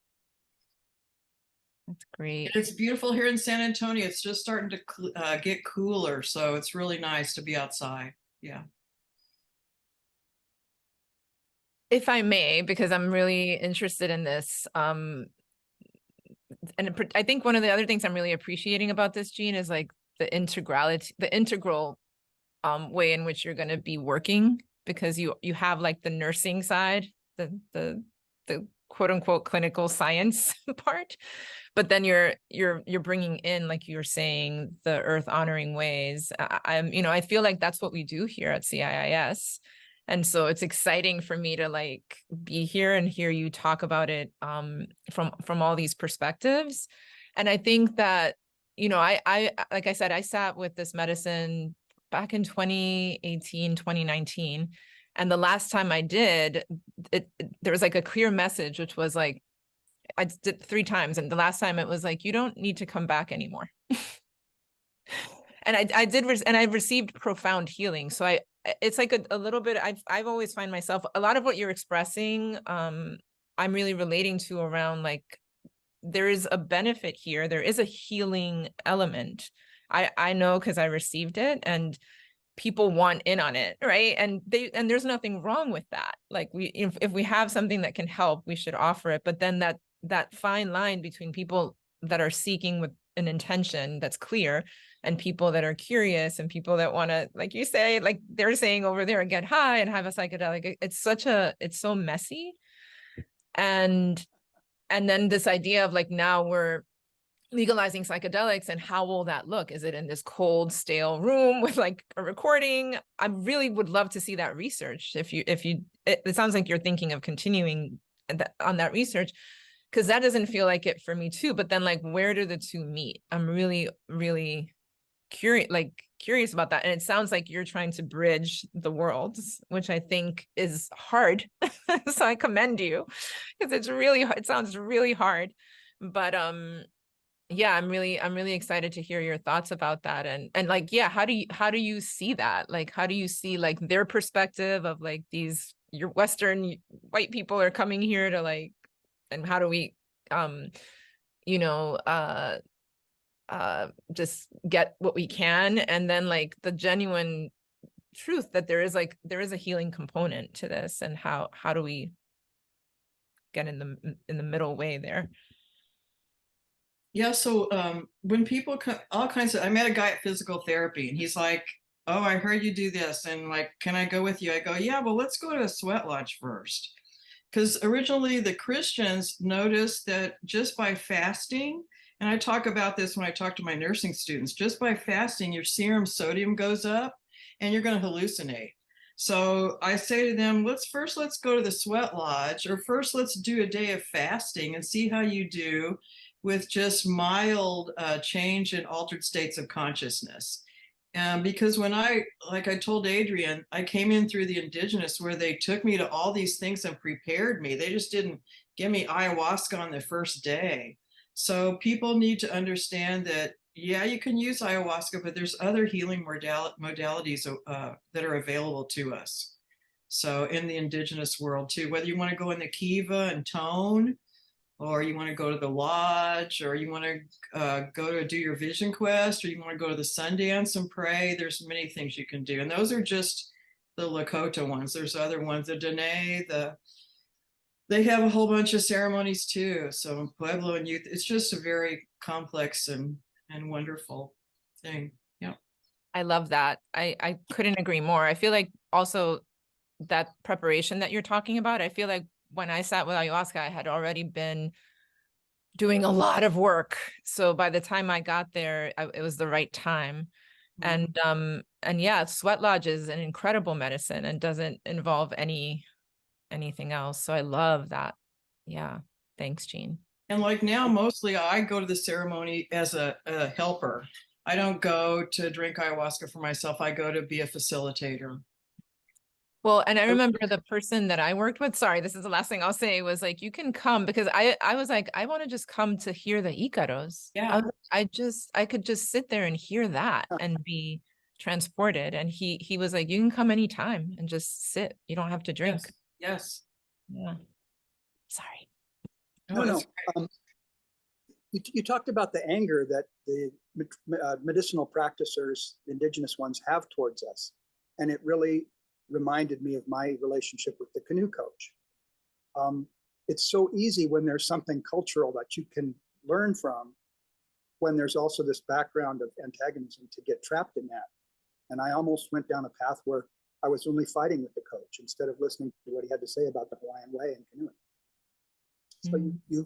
That's great. It's beautiful here in San Antonio. It's just starting to get cooler, so it's really nice to be outside. Yeah. If I may, because I'm really interested in this, and I think one of the other things I'm really appreciating about this, Jean, is like the integral way in which you're going to be working, because you have like the nursing side, the quote unquote clinical science part, but then you're bringing in, like you were saying, the earth honoring ways. I feel like that's what we do here at CIIS. And so it's exciting for me to like be here and hear you talk about it from all these perspectives. And I think that, I like I said, I sat with this medicine back in 2018, 2019. And the last time I did, there was like a clear message, which was like, I did 3 times. And the last time it was like, you don't need to come back anymore. And I've received profound healing. So it's like a little bit, I've always find myself, a lot of what you're expressing, I'm really relating to around like, there is a benefit here. There is a healing element. I know because I received it, and people want in on it, right? And there's nothing wrong with that. Like if we have something that can help, we should offer it. But then that fine line between people that are seeking with an intention that's clear, and people that are curious, and people that want to, like you say, like they're saying over there, get high and have a psychedelic. It's so messy. And then this idea of like, now we're legalizing psychedelics, and how will that look? Is it in this cold, stale room with like a recording? I really would love to see that research. It sounds like you're thinking of continuing on that research, because that doesn't feel like it for me too. But then like, where do the two meet? I'm really, really curious about that. And it sounds like you're trying to bridge the worlds, which I think is hard. So I commend you, because it sounds really hard. But yeah, I'm really excited to hear your thoughts about that. And like, yeah, how do you see that? Like, how do you see like their perspective of like your Western white people are coming here to like, and how do we just get what we can, and then like the genuine truth that there is a healing component to this, and how do we get in the middle way there? Yeah, so when people come, all kinds of, I met a guy at physical therapy, and he's like, oh, I heard you do this, and like, can I go with you? I go, yeah, well, let's go to a sweat lodge first. Because originally the Christians noticed that just by fasting, and I talk about this when I talk to my nursing students, just by fasting, your serum sodium goes up and you're going to hallucinate. So I say to them, let's go to the sweat lodge, or first let's do a day of fasting and see how you do with just mild change in altered states of consciousness. Because when like I told Adrian, I came in through the indigenous, where they took me to all these things and prepared me. They just didn't give me ayahuasca on the first day. So people need to understand that, yeah, you can use ayahuasca, but there's other healing modalities that are available to us. So in the indigenous world too, whether you want to go in the kiva and tone, or you want to go to the lodge, or you want to go to do your vision quest, or you want to go to the Sundance and pray. There's many things you can do. And those are just the Lakota ones. There's other ones, the Dene, they have a whole bunch of ceremonies too. So Pueblo and youth, it's just a very complex and wonderful thing. Yeah. I love that. I couldn't agree more. I feel like also that preparation that you're talking about, I feel like when I sat with ayahuasca, I had already been doing a lot of work. So by the time I got there, it was the right time. And yeah, sweat lodge is an incredible medicine and doesn't involve anything else. So I love that. Yeah. Thanks, Jean. And like now, mostly I go to the ceremony as a helper. I don't go to drink ayahuasca for myself. I go to be a facilitator. Well, and I remember the person that I worked with, sorry, this is the last thing I'll say, was like, you can come, because I was like, I want to just come to hear the Icaros. Yeah. I could just sit there and hear that and be transported. And he was like, you can come anytime and just sit. You don't have to drink. Yes. Yeah. Sorry. No. You talked about the anger that the medicinal practitioners, indigenous ones, have towards us. And it really reminded me of my relationship with the canoe coach. It's so easy when there's something cultural that you can learn from, when there's also this background of antagonism, to get trapped in that. And I almost went down a path where I was only fighting with the coach instead of listening to what he had to say about the Hawaiian way and canoeing. So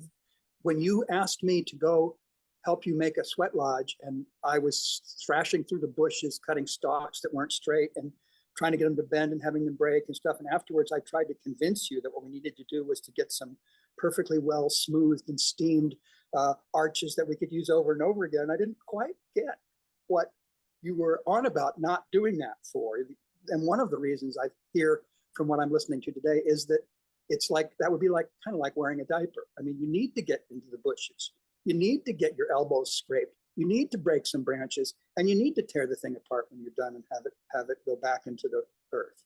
when you asked me to go help you make a sweat lodge, and I was thrashing through the bushes, cutting stalks that weren't straight and trying to get them to bend and having them break and stuff. And afterwards, I tried to convince you that what we needed to do was to get some perfectly well smoothed and steamed arches that we could use over and over again. I didn't quite get what you were on about not doing that for. And one of the reasons I hear from what I'm listening to today is that it's like, that would be like kind of like wearing a diaper. I mean, you need to get into the bushes. You need to get your elbows scraped. You need to break some branches, and you need to tear the thing apart when you're done and have it go back into the earth.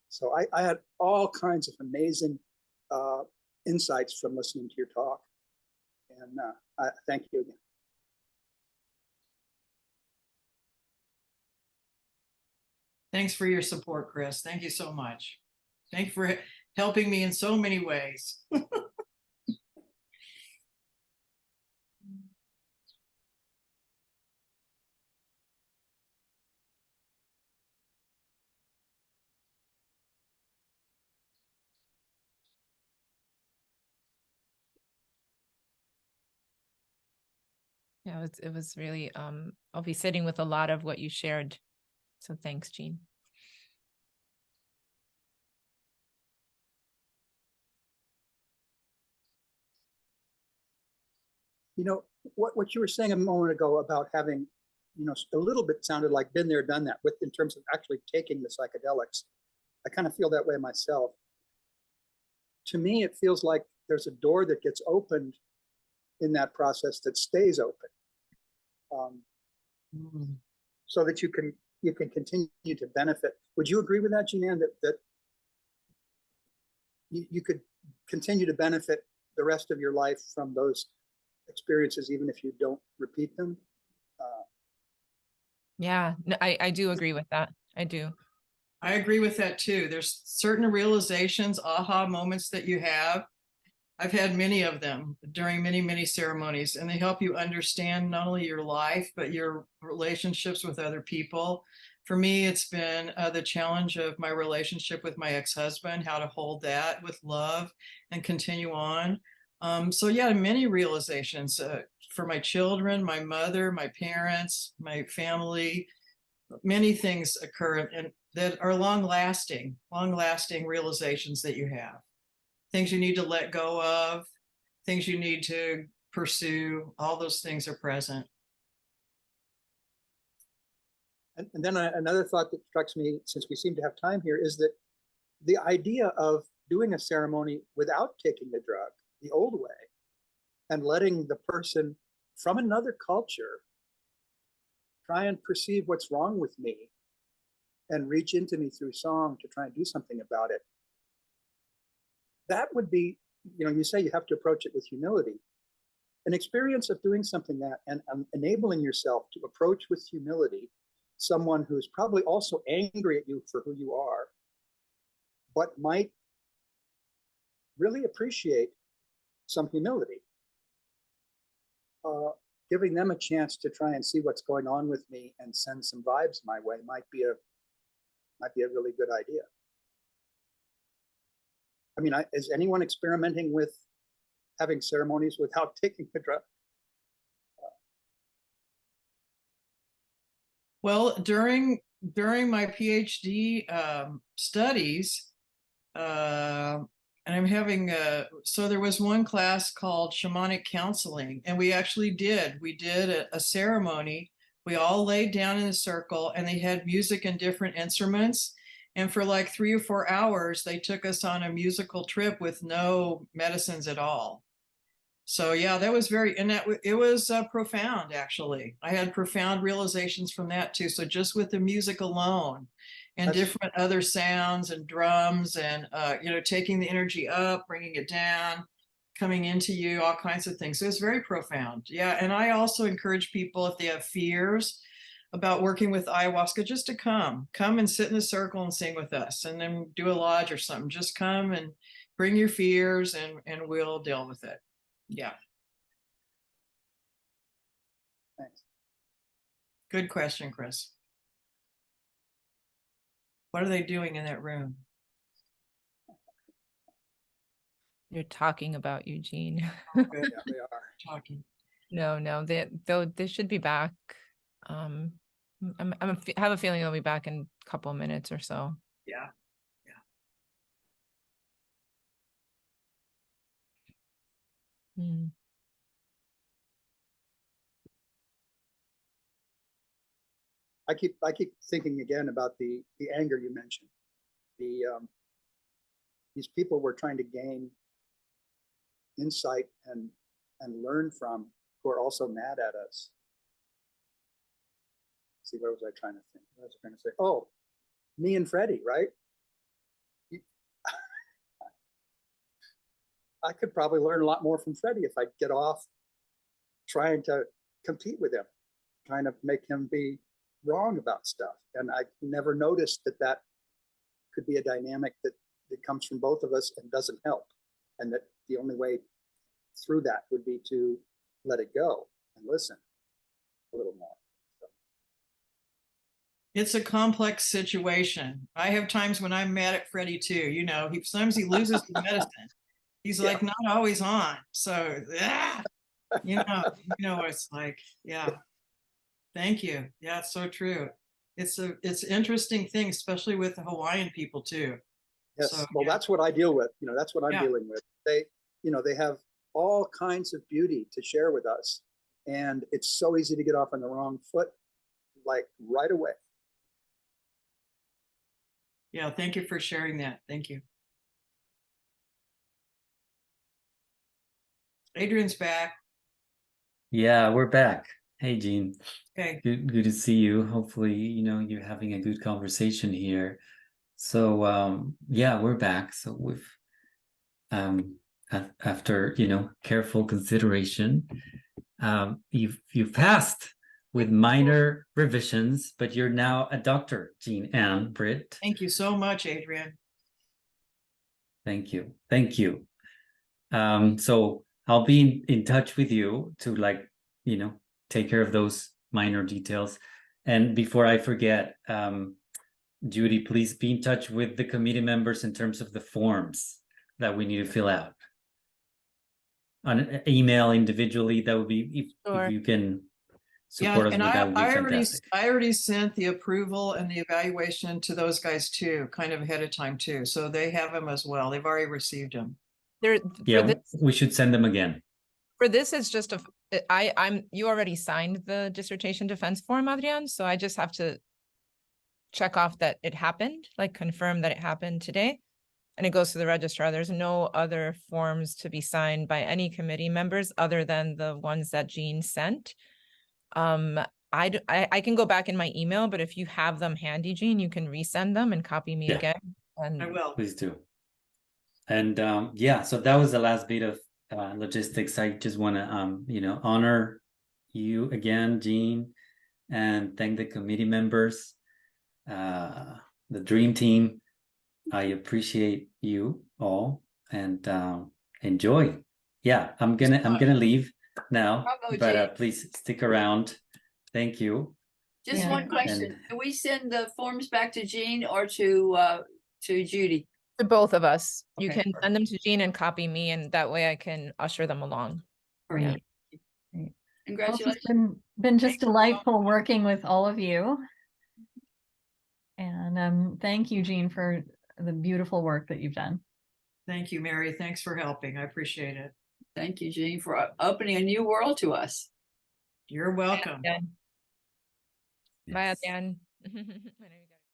So I had all kinds of amazing insights from listening to your talk. And I thank you again. Thanks for your support, Chris. Thank you so much. Thank you for helping me in so many ways. Yeah, it was really, I'll be sitting with a lot of what you shared. So thanks, Jean. You know, what you were saying a moment ago about having, you know, a little bit sounded like been there, done that with, in terms of actually taking the psychedelics. I kind of feel that way myself. To me, it feels like there's a door that gets opened in that process that stays open, so that you can continue to benefit. Would you agree with that, Jean Ann, that you could continue to benefit the rest of your life from those experiences, even if you don't repeat them? Yeah, no, I do agree with that. I do. I agree with that too. There's certain realizations, aha moments that you have. I've had many of them during many, many ceremonies, and they help you understand not only your life, but your relationships with other people. For me, it's been the challenge of my relationship with my ex-husband, how to hold that with love and continue on. So yeah, many realizations for my children, my mother, my parents, my family. Many things occur and that are long-lasting realizations that you have. Things you need to let go of, things you need to pursue, all those things are present. And then another thought that strikes me, since we seem to have time here, is that the idea of doing a ceremony without taking the drug, the old way, and letting the person from another culture try and perceive what's wrong with me and reach into me through song to try and do something about it. That would be, you know, you say you have to approach it with humility. An experience of doing something that and enabling yourself to approach with humility someone who's probably also angry at you for who you are, but might really appreciate some humility. giving them a chance to try and see what's going on with me and send some vibes my way might be a really good idea. I mean, is anyone experimenting with having ceremonies without taking the drug? Well, during my PhD studies, and I'm having so there was one class called shamanic counseling, and we did a ceremony. We all laid down in a circle, and they had music and different instruments. And for like 3 or 4 hours, they took us on a musical trip with no medicines at all. So yeah, that was it was profound, actually. I had profound realizations from that too. So just with the music alone and different other sounds and drums and, taking the energy up, bringing it down, coming into you, all kinds of things. So it's very profound. Yeah. And I also encourage people, if they have fears about working with ayahuasca, just to come and sit in a circle and sing with us, and then do a lodge or something. Just come and bring your fears, and we'll deal with it. Yeah. Thanks. Good question, Chris. What are they doing in that room? You're talking about Eugene. Yeah, they are talking. No, they should be back. I have a feeling they'll be back in a couple of minutes or so. Yeah. Hmm. I keep thinking again about the anger you mentioned. These people were trying to gain insight and learn from, who are also mad at us. See, what was I trying to think? What was I trying to say? Oh, me and Freddie, right? I could probably learn a lot more from Freddie if I get off trying to compete with him, trying to make him be wrong about stuff. And I never noticed that could be a dynamic that comes from both of us and doesn't help. And that the only way through that would be to let it go and listen a little more. So. It's a complex situation. I have times when I'm mad at Freddie too. Sometimes he loses the medicine. He's like not always on. So you know what it's like. Yeah. Thank you. Yeah, it's so true. It's an interesting thing, especially with the Hawaiian people too. Yes. So, well, that's what I deal with. That's what I'm dealing with. They have all kinds of beauty to share with us. And it's so easy to get off on the wrong foot, like right away. Yeah. Thank you for sharing that. Thank you. Adrian's back. Yeah, we're back. Hey, Jean. Okay. Good to see you. Hopefully, you're having a good conversation here. So, yeah, we're back. So we've, after, careful consideration, you've passed with minor revisions, but you're now a doctor, Jean Ann Britt. Thank you so much, Adrian. Thank you. So I'll be in touch with you to take care of those minor details. And before I forget, Judy, please be in touch with the committee members in terms of the forms that we need to fill out. On an email individually, that would be, if you can support us with that, would be fantastic. I already sent the approval and the evaluation to those guys too, kind of ahead of time too. So they have them as well. They've already received them. We should send them again. For this, it's just you already signed the dissertation defense form, Adrian. So I just have to check off that it happened, confirm that it happened today. And it goes to the registrar. There's no other forms to be signed by any committee members other than the ones that Jean sent. I can go back in my email, but if you have them handy, Jean, you can resend them and copy me again. And I will. Please do. And so that was the last bit of logistics. I just want to honor you again, Jean, and thank the committee members, the dream team. I appreciate you all, and enjoy. Yeah, I'm gonna leave. now, Bravo, but Jean. please stick around. Thank you. Just Yeah. one question. And- Do we send the forms back to Jean or to Judy? To both of us. You Okay, can send them to Jean and copy me, and that way I can usher them along. Perfect. Well, it's Congratulations. been just Thanks for delightful working with all of you. And thank you, Jean, for the beautiful work that you've done. Thank you, Mary. Thanks for helping. I appreciate it. Thank you, Jean, for opening a new world to us. You're welcome. Yeah. Bye, Yes. Adrian. I know you gotta-